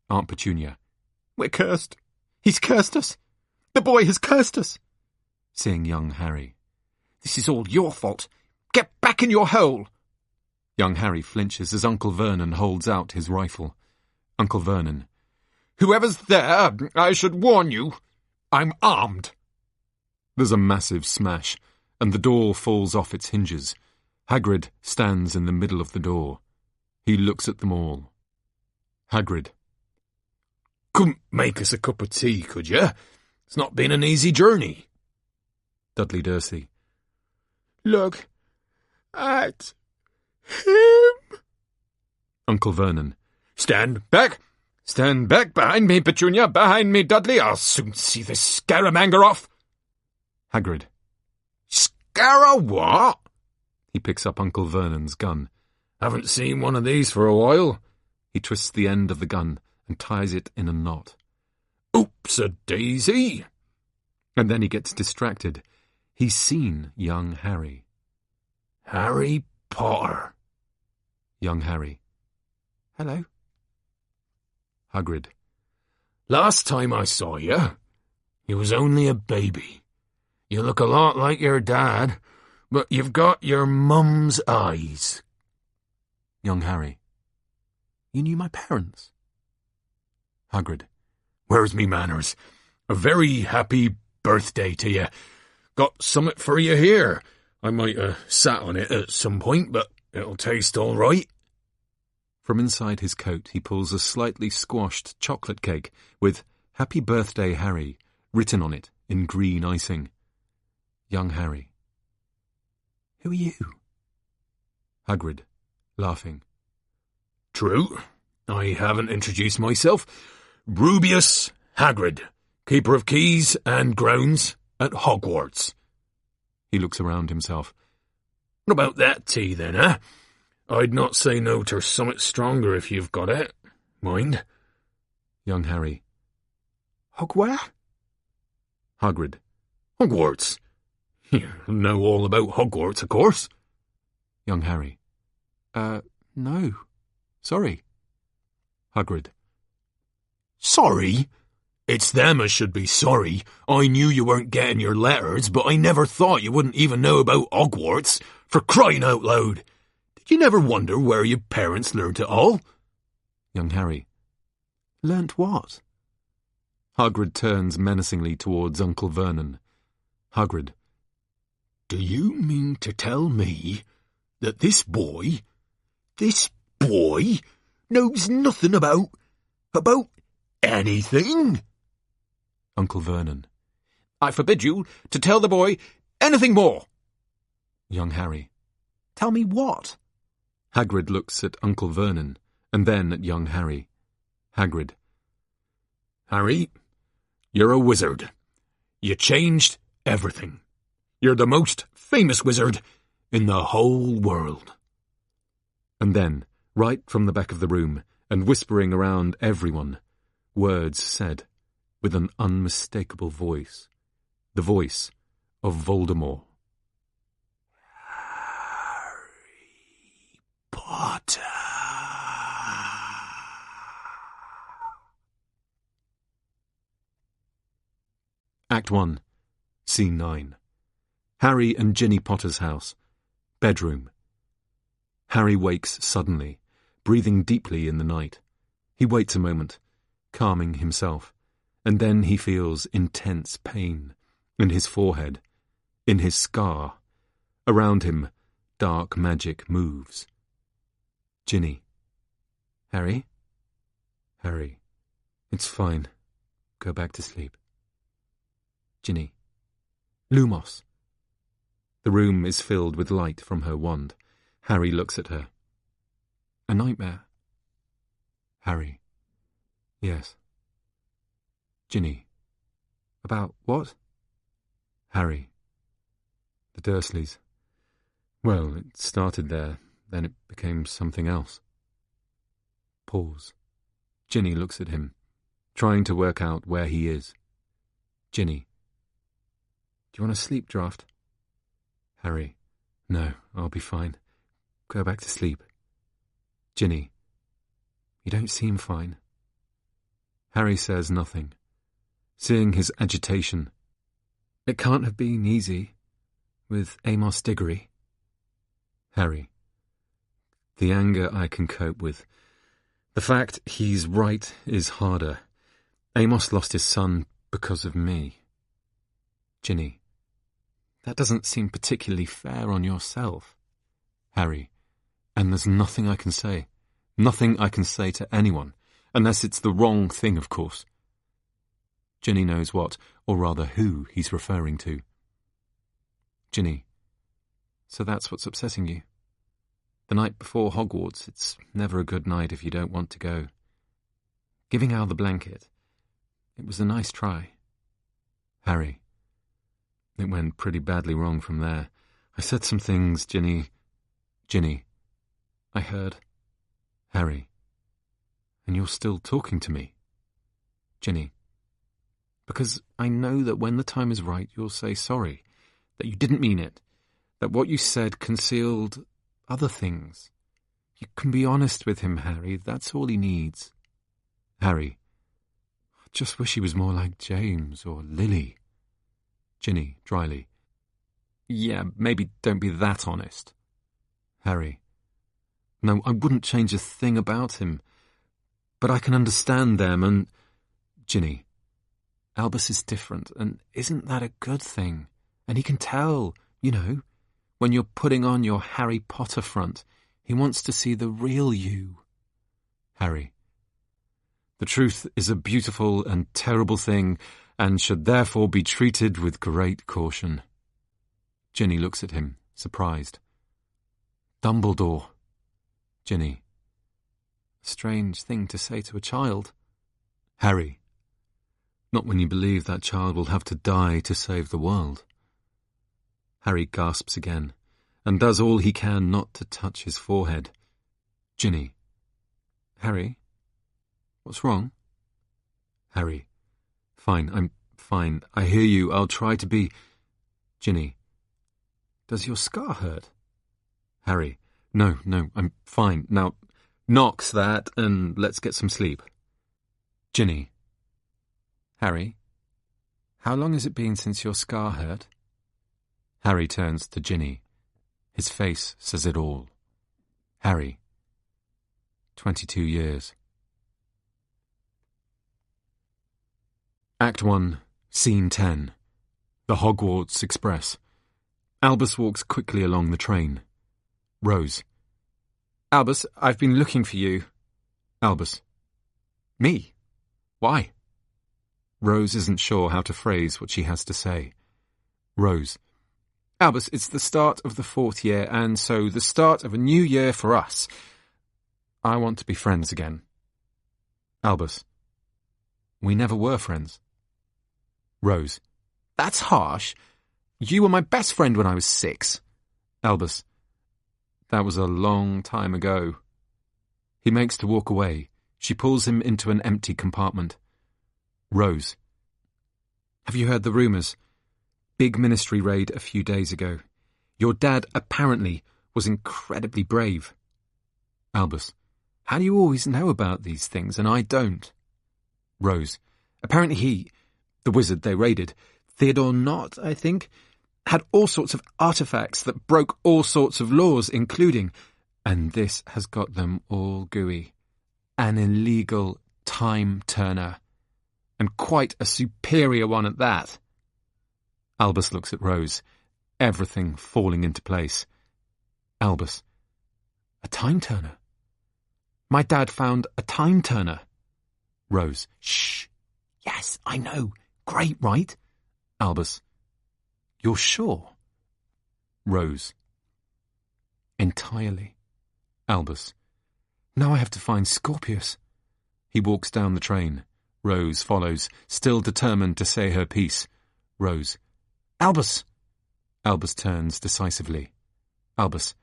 A: Aunt Petunia.
B: We're cursed. He's cursed us. The boy has cursed us.
A: Seeing young Harry.
B: This is all your fault. Get back in your hole.
A: Young Harry flinches as Uncle Vernon holds out his rifle. Uncle Vernon.
B: Whoever's there, I should warn you, I'm armed.
A: There's a massive smash, and the door falls off its hinges. Hagrid stands in the middle of the door. He looks at them all. Hagrid.
C: Couldn't make us a cup of tea, could you? It's not been an easy journey.
A: Dudley Dursley.
B: Look at him.
A: Uncle Vernon.
C: Stand back! Stand back behind me, Petunia, behind me, Dudley. I'll soon see this scaramanger off.
A: Hagrid.
C: Scara what?
A: He picks up Uncle Vernon's gun.
C: Haven't seen one of these for a while.
A: He twists the end of the gun and ties it in a knot.
C: Oops-a-daisy.
A: And then he gets distracted. He's seen young Harry.
C: Harry Potter.
A: Young Harry.
B: Hello.
A: Hagrid.
C: Last time I saw you, you was only a baby. You look a lot like your dad, but you've got your mum's eyes.
A: Young Harry. You knew my parents? Hagrid.
C: Where's me manners? A very happy birthday to you. Got summat for you here. I might have sat on it at some point, but it'll taste all right.
A: From inside his coat he pulls a slightly squashed chocolate cake with Happy Birthday, Harry written on it in green icing. Young Harry. Who are you? Hagrid, laughing.
C: True. I haven't introduced myself. Rubeus Hagrid, Keeper of Keys and Grounds at Hogwarts.
A: He looks around himself.
C: What about that tea, then, eh? I'd not say no to something stronger if you've got it. Mind?
A: Young Harry.
B: Hogware?
A: Hagrid.
C: Hogwarts. You know all about Hogwarts, of course.
A: Young Harry. No. Sorry. Hagrid.
C: Sorry? It's them as should be sorry. I knew you weren't getting your letters, but I never thought you wouldn't even know about Hogwarts. For crying out loud. Did you never wonder where your parents learnt it all?
A: Young Harry.
B: Learnt what?
A: Hagrid turns menacingly towards Uncle Vernon. Hagrid.
C: Do you mean to tell me that this boy knows nothing about anything?
A: Uncle Vernon.
B: I forbid you to tell the boy anything more.
A: Young Harry.
B: Tell me what?
A: Hagrid looks at Uncle Vernon, and then at young Harry. Hagrid.
C: Harry, you're a wizard. You changed everything. You're the most famous wizard in the whole world.
A: And then, right from the back of the room, and whispering around everyone, words said, with an unmistakable voice. The voice of Voldemort.
C: Potter.
A: Act 1, Scene 9. Harry and Ginny Potter's house. Bedroom. Harry wakes suddenly, breathing deeply in the night. He waits a moment, calming himself, and then he feels intense pain in his forehead, in his scar. Around him, dark magic moves. Ginny. Harry? Harry. It's fine. Go back to sleep. Ginny. Lumos. The room is filled with light from her wand. Harry looks at her. A nightmare? Harry. Yes. Ginny. About what? Harry. The Dursleys. Well, it started there, then it became something else. Pause. Ginny looks at him, trying to work out where he is. Ginny. Do you want a sleep draft? Harry. No, I'll be fine. Go back to sleep. Ginny. You don't seem fine. Harry says nothing, seeing his agitation. It can't have been easy, with Amos Diggory. Harry. The anger I can cope with. The fact he's right is harder. Amos lost his son because of me. Ginny. That doesn't seem particularly fair on yourself. Harry. And there's nothing I can say. Nothing I can say to anyone, unless it's the wrong thing, of course. Ginny knows what, or rather who, he's referring to. Ginny. So that's what's upsetting you? The night before Hogwarts, it's never a good night if you don't want to go. Giving Al the blanket. It was a nice try. Harry. It went pretty badly wrong from there. I said some things, Ginny. Ginny. I heard. Harry. And you're still talking to me? Ginny. Because I know that when the time is right, you'll say sorry, that you didn't mean it, that what you said concealed other things. You can be honest with him, Harry. That's all he needs. Harry. I just wish he was more like James or Lily. Ginny, dryly. Yeah, maybe don't be that honest. Harry. No, I wouldn't change a thing about him. But I can understand them and... Ginny. Albus is different, and isn't that a good thing? And he can tell, you know, when you're putting on your Harry Potter front. He wants to see the real you. Harry. The truth is a beautiful and terrible thing, and should therefore be treated with great caution. Ginny looks at him, surprised. Dumbledore. Ginny. Strange thing to say to a child. Harry. Not when you believe that child will have to die to save the world. Harry gasps again, and does all he can not to touch his forehead. Ginny. Harry? What's wrong? Harry. Fine, I'm fine. I hear you. I'll try to be... Ginny. Does your scar hurt? Harry. No, I'm fine. Now, Knox that, and let's get some sleep. Ginny. Harry, how long has it been since your scar hurt? Harry turns to Ginny. His face says it all. Harry. 22 years. Act 1, Scene 10. The Hogwarts Express. Albus walks quickly along the train. Rose. Albus, I've been looking for you. Albus. Me? Why? Rose isn't sure how to phrase what she has to say. Rose. Albus, it's the start of the 4th year, and so the start of a new year for us. I want to be friends again. Albus. We never were friends. Rose. That's harsh. You were my best friend when I was 6. Albus. That was a long time ago. He makes to walk away. She pulls him into an empty compartment. Rose. Have you heard the rumours? Big ministry raid a few days ago. Your dad apparently was incredibly brave. Albus. How do you always know about these things and I don't? Rose. Apparently he, the wizard they raided, Theodore Nott, I think, had all sorts of artefacts that broke all sorts of laws, including, and this has got them all gooey, an illegal time turner. And quite a superior one at that. Albus looks at Rose, everything falling into place. Albus. A time turner? My dad found a time turner. Rose. Shh. Yes, I know. Great, right? Albus. You're sure? Rose. Entirely. Albus. Now I have to find Scorpius. He walks down the train. Rose follows, still determined to say her piece. Rose. Albus! Albus turns decisively. Albus.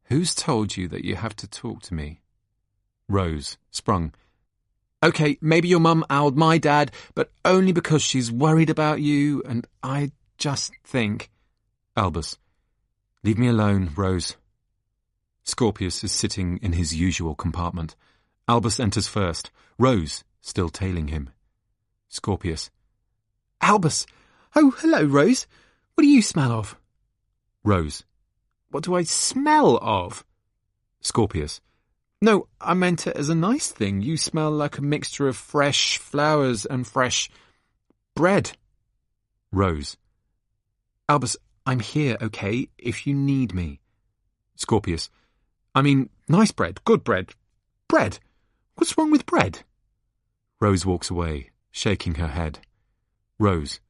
A: Who's told you that you have to talk to me? Rose, sprung. OK, maybe your mum owled my dad, but only because she's worried about you, and I just think... Albus. Leave me alone, Rose. Scorpius is sitting in his usual compartment. Albus enters first, Rose still tailing him. Scorpius. Albus! Oh, hello, Rose. What do you smell of? Rose. What do I smell of? Scorpius. No, I meant it as a nice thing. You smell like a mixture of fresh flowers and fresh bread. Rose. Albus, I'm here, OK, if you need me. Scorpius. I mean, nice bread, good bread. Bread? What's wrong with bread? Rose walks away, shaking her head. Rose.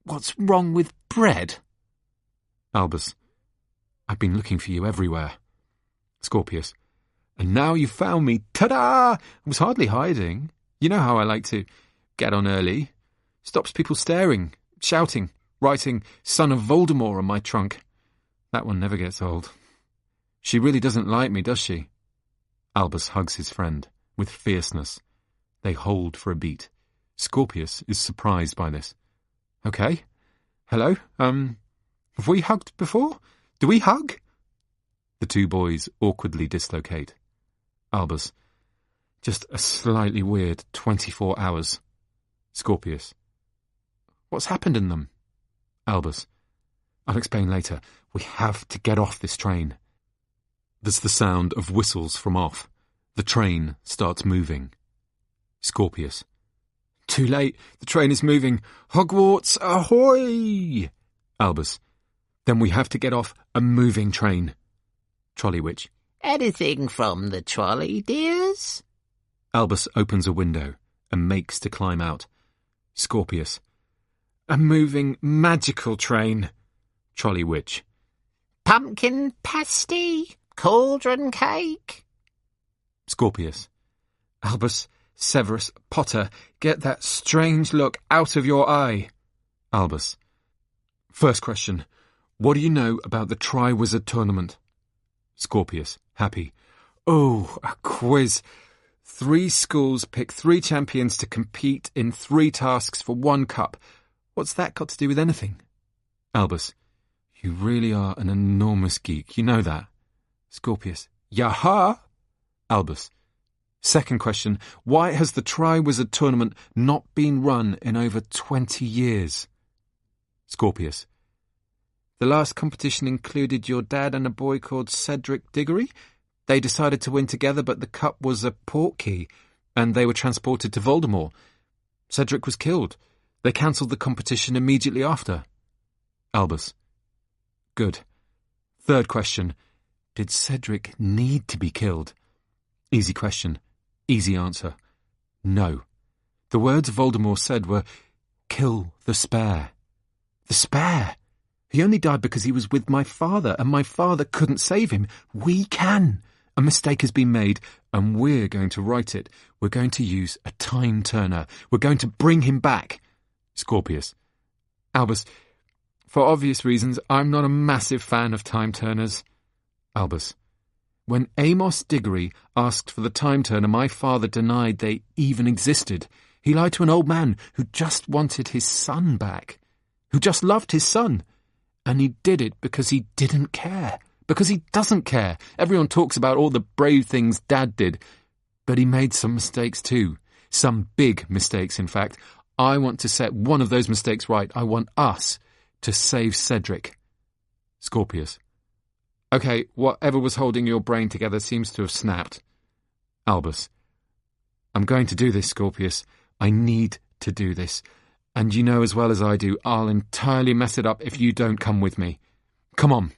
A: What's wrong with bread? Albus. I've been looking for you everywhere. Scorpius. And now you've found me. Ta-da! I was hardly hiding. You know how I like to get on early. Stops people staring, shouting, writing Son of Voldemort on my trunk. That one never gets old. She really doesn't like me, does she? Albus hugs his friend, with fierceness. They hold for a beat. Scorpius is surprised by this. OK. Hello? Have we hugged before? Do we hug? The two boys awkwardly dislocate. Albus. Just a slightly weird 24 hours. Scorpius. What's happened in them? Albus. I'll explain later. We have to get off this train. There's the sound of whistles from off. The train starts moving. Scorpius. Too late. The train is moving. Hogwarts, ahoy! Albus. Then we have to get off a moving train. Trolley Witch.
D: Anything from the trolley, dears?
A: Albus opens a window and makes to climb out. Scorpius. A moving magical train. Trolley Witch.
D: Pumpkin pasty? Cauldron cake?
A: Scorpius. Albus, Severus, Potter, get that strange look out of your eye. Albus. First question. What do you know about the Triwizard Tournament? Scorpius, happy. Oh, a quiz. 3 schools pick 3 champions to compete in 3 tasks for 1 cup. What's that got to do with anything? Albus. You really are an enormous geek, you know that. Scorpius. Yaha! Albus. Second question. Why has the Triwizard Tournament not been run in over 20 years? Scorpius. The last competition included your dad and a boy called Cedric Diggory. They decided to win together, but the cup was a portkey, and they were transported to Voldemort. Cedric was killed. They cancelled the competition immediately after. Albus. Good. Third question. Did Cedric need to be killed? Easy question. Easy answer. No. The words Voldemort said were, kill the spare. The spare! He only died because he was with my father, and my father couldn't save him. We can. A mistake has been made, and we're going to right it. We're going to use a time turner. We're going to bring him back. Scorpius. Albus. For obvious reasons, I'm not a massive fan of time turners. Albus. When Amos Diggory asked for the time turner, my father denied they even existed. He lied to an old man who just wanted his son back, who just loved his son. And he did it because he didn't care, because he doesn't care. Everyone talks about all the brave things Dad did, but he made some mistakes too. Some big mistakes, in fact. I want to set one of those mistakes right. I want us to save Cedric. Scorpius. OK, whatever was holding your brain together seems to have snapped. Albus. I'm going to do this, Scorpius. I need to do this. And you know as well as I do, I'll entirely mess it up if you don't come with me. Come on.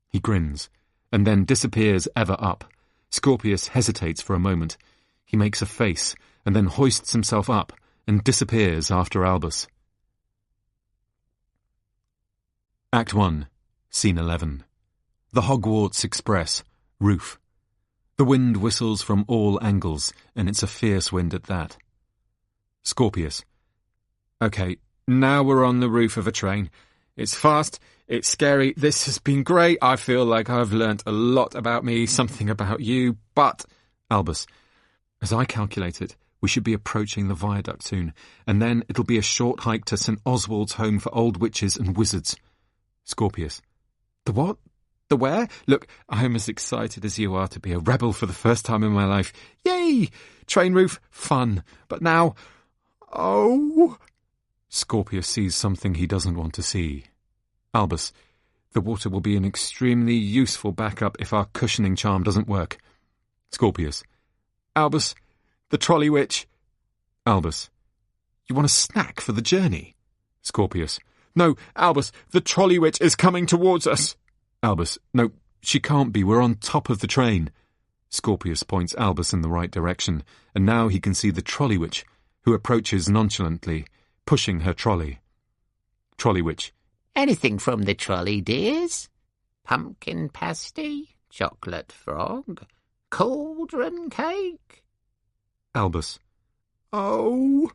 A: He grins, and then disappears ever up. Scorpius hesitates for a moment. He makes a face, and then hoists himself up, and disappears after Albus. Act 1, Scene 11. The Hogwarts Express, roof. The wind whistles from all angles, and it's a fierce wind at that. Scorpius.
B: OK, now we're on the roof of a train. It's fast, it's scary, this has been great, I feel like I've learnt a lot about me, something about you, but...
A: Albus. As I calculated, we should be approaching the viaduct soon, and then it'll be a short hike to St. Oswald's home for old witches and wizards. Scorpius.
B: The what? The where? Look, I'm as excited as you are to be a rebel for the first time in my life. Yay! Train roof, fun. But now... Oh...
A: Scorpius sees something he doesn't want to see. Albus.
B: The water will be an extremely useful backup if our cushioning charm doesn't work.
A: Scorpius.
B: Albus, the trolley witch.
A: Albus.
B: You want a snack for the journey?
A: Scorpius.
B: No, Albus, the trolley witch is coming towards us.
A: Albus. No, she can't be. We're on top of the train. Scorpius points Albus in the right direction, and now he can see the trolley witch, who approaches nonchalantly, pushing her trolley. Trolley witch.
D: Anything from the trolley, dears? Pumpkin pasty? Chocolate frog? Cauldron cake?
A: Albus.
B: Oh.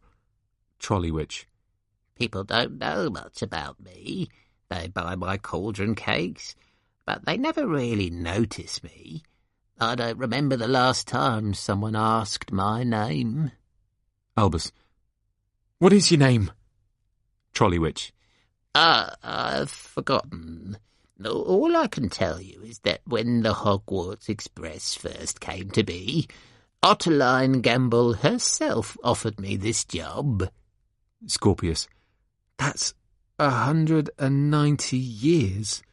A: Trolley witch.
D: People don't know much about me. They buy my cauldron cakes, but they never really notice me. I don't remember the last time someone asked my name.
A: Albus.
B: What is your name?
A: Trolley witch.
D: I've forgotten. All I can tell you is that when the Hogwarts Express first came to be, Otterline Gamble herself offered me this job.
A: Scorpius.
B: That's 190 years.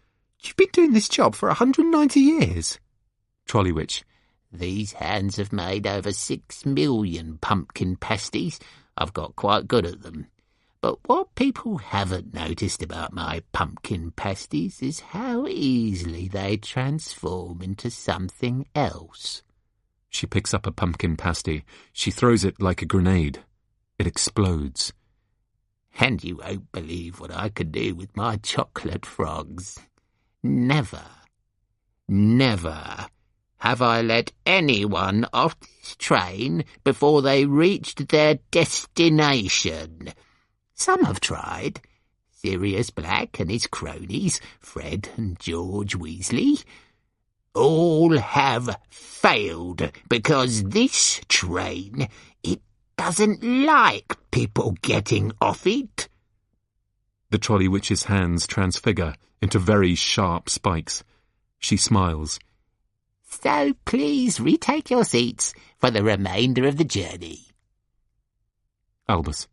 B: You've been doing this job for 190 years?
A: Trolley witch.
D: These hands have made over 6 million pumpkin pasties. I've got quite good at them. But what people haven't noticed about my pumpkin pasties is how easily they transform into something else.
A: She picks up a pumpkin pasty. She throws it like a grenade. It explodes.
D: And you won't believe what I could do with my chocolate frogs. Never, never have I let anyone off this train before they reached their destination. Some have tried. Sirius Black and his cronies, Fred and George Weasley. All have failed because this train, it doesn't like people getting off it.
A: The trolley witch's hands transfigure into very sharp spikes. She smiles.
D: So please retake your seats for the remainder of the journey.
A: Albus.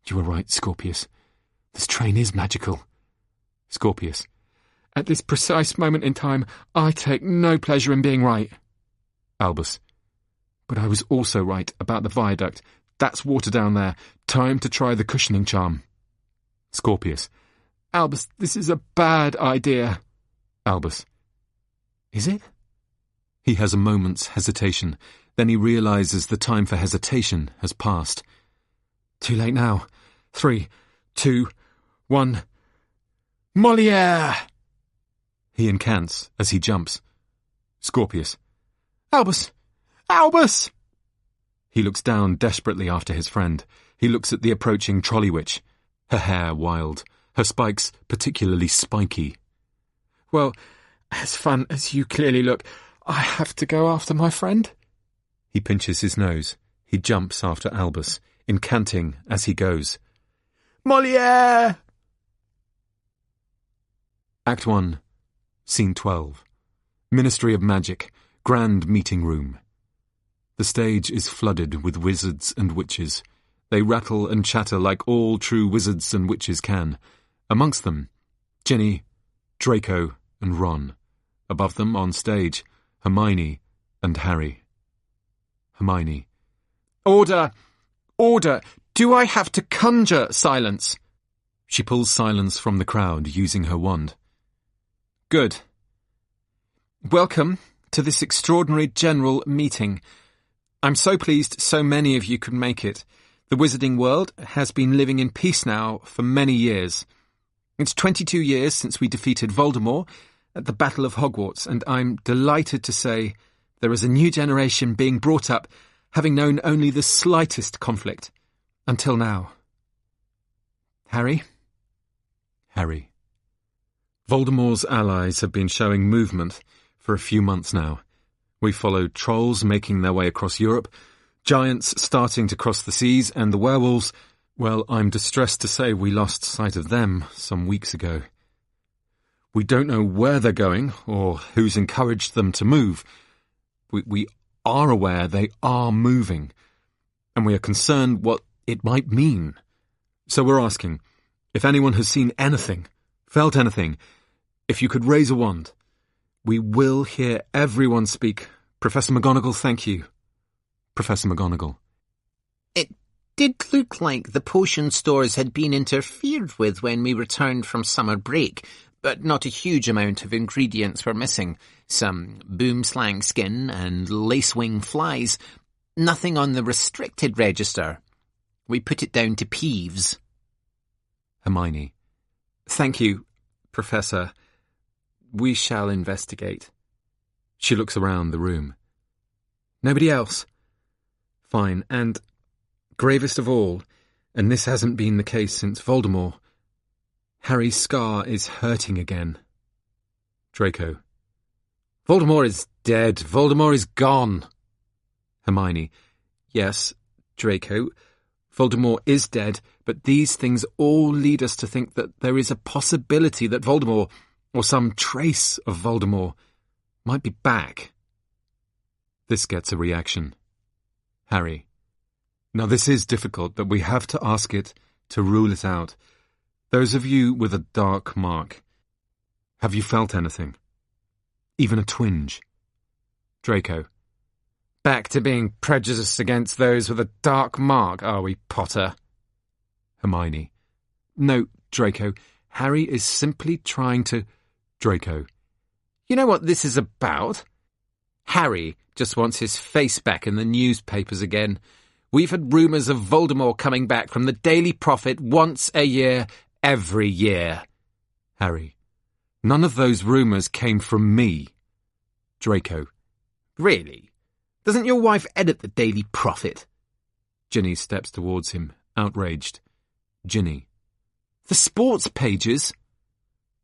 A: You were right, Scorpius. This train is magical. Scorpius.
B: At this precise moment in time, I take no pleasure in being right.
A: Albus.
B: But I was also right about the viaduct. That's water down there. Time to try the cushioning charm.
A: Scorpius.
B: Albus, this is a bad idea.
A: Albus. Is it? He has a moment's hesitation. Then he realizes the time for hesitation has passed.
B: Too late now. 3, 2, 1. Molière!
A: He incants as he jumps. Scorpius.
B: Albus! Albus!
A: He looks down desperately after his friend. He looks at the approaching trolley witch. Her hair wild, her spikes particularly spiky.
B: Well, as fun as you clearly look, I have to go after my friend.
A: He pinches his nose. He jumps after Albus, incanting as he goes.
B: Molière!
A: Act 1, Scene 12. Ministry of Magic, Grand Meeting Room. The stage is flooded with wizards and witches. They rattle and chatter like all true wizards and witches can. Amongst them, Ginny, Draco, and Ron. Above them, on stage, Hermione and Harry. Hermione.
B: Order! Order! Do I have to conjure silence?
A: She pulls silence from the crowd using her wand.
B: Good. Welcome to this extraordinary general meeting. I'm so pleased so many of you could make it. The wizarding world has been living in peace now for many years. It's 22 years since we defeated Voldemort. at the Battle of Hogwarts, and I'm delighted to say there is a new generation being brought up having known only the slightest conflict until now. Harry? Harry. Voldemort's allies have been showing movement for a few months now. We followed trolls making their way across Europe, giants starting to cross the seas, and the werewolves, well, I'm distressed to say we lost sight of them some weeks ago. We don't know where they're going or who's encouraged them to move. We are aware they are moving, and we are concerned what it might mean. So we're asking, if anyone has seen anything, felt anything, if you could raise a wand. We will hear everyone speak. Professor McGonagall, thank you. Professor McGonagall.
D: It did look like the potion stores had been interfered with when we returned from summer break, but not a huge amount of ingredients were missing. Some boomslang skin and lacewing flies. Nothing on the restricted register. We put it down to Peeves.
B: Hermione. Thank you, Professor. We shall investigate. She looks around the room. Nobody else? Fine, and gravest of all, and this hasn't been the case since Voldemort, Harry's scar is hurting again. Draco. Voldemort is dead. Voldemort is gone. Hermione. Yes, Draco. Voldemort is dead, but these things all lead us to think that there is a possibility that Voldemort, or some trace of Voldemort, might be back. This gets a reaction. Harry. Now this is difficult, but we have to ask it to rule it out. Those of you with a dark mark, have you felt anything? Even a twinge? Draco. Back to being prejudiced against those with a dark mark, are we, Potter? Hermione. No, Draco. Harry is simply trying to... Draco. You know what this is about? Harry just wants his face back in the newspapers again. We've had rumours of Voldemort coming back from the Daily Prophet once a year, every year. Harry. None of those rumours came from me. Draco. Really? Doesn't your wife edit the Daily Prophet? Ginny steps towards him, outraged. Ginny. The sports pages?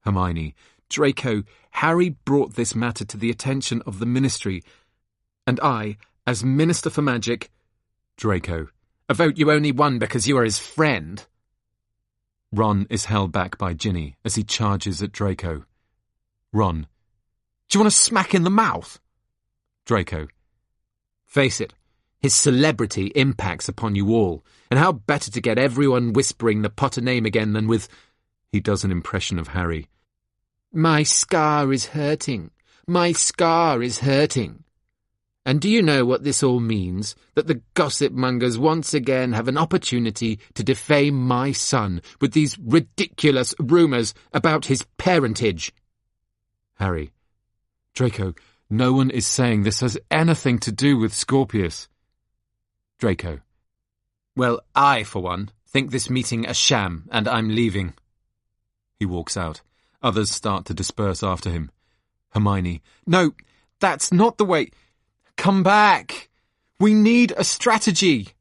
B: Hermione. Draco, Harry brought this matter to the attention of the Ministry, and I, as Minister for Magic... Draco. A vote you only won because you are his friend. Ron is held back by Ginny as he charges at Draco. Ron. Do you want to smack in the mouth? Draco. Face it, his celebrity impacts upon you all, and how better to get everyone whispering the Potter name again than with... He does an impression of Harry. My scar is hurting. My scar is hurting. And do you know what this all means? That the gossip mongers once again have an opportunity to defame my son with these ridiculous rumours about his parentage. Harry. Draco, no one is saying this has anything to do with Scorpius. Draco. Well, I, for one, think this meeting a sham, and I'm leaving. He walks out. Others start to disperse after him. Hermione. No, that's not the way... Come back! We need a strategy!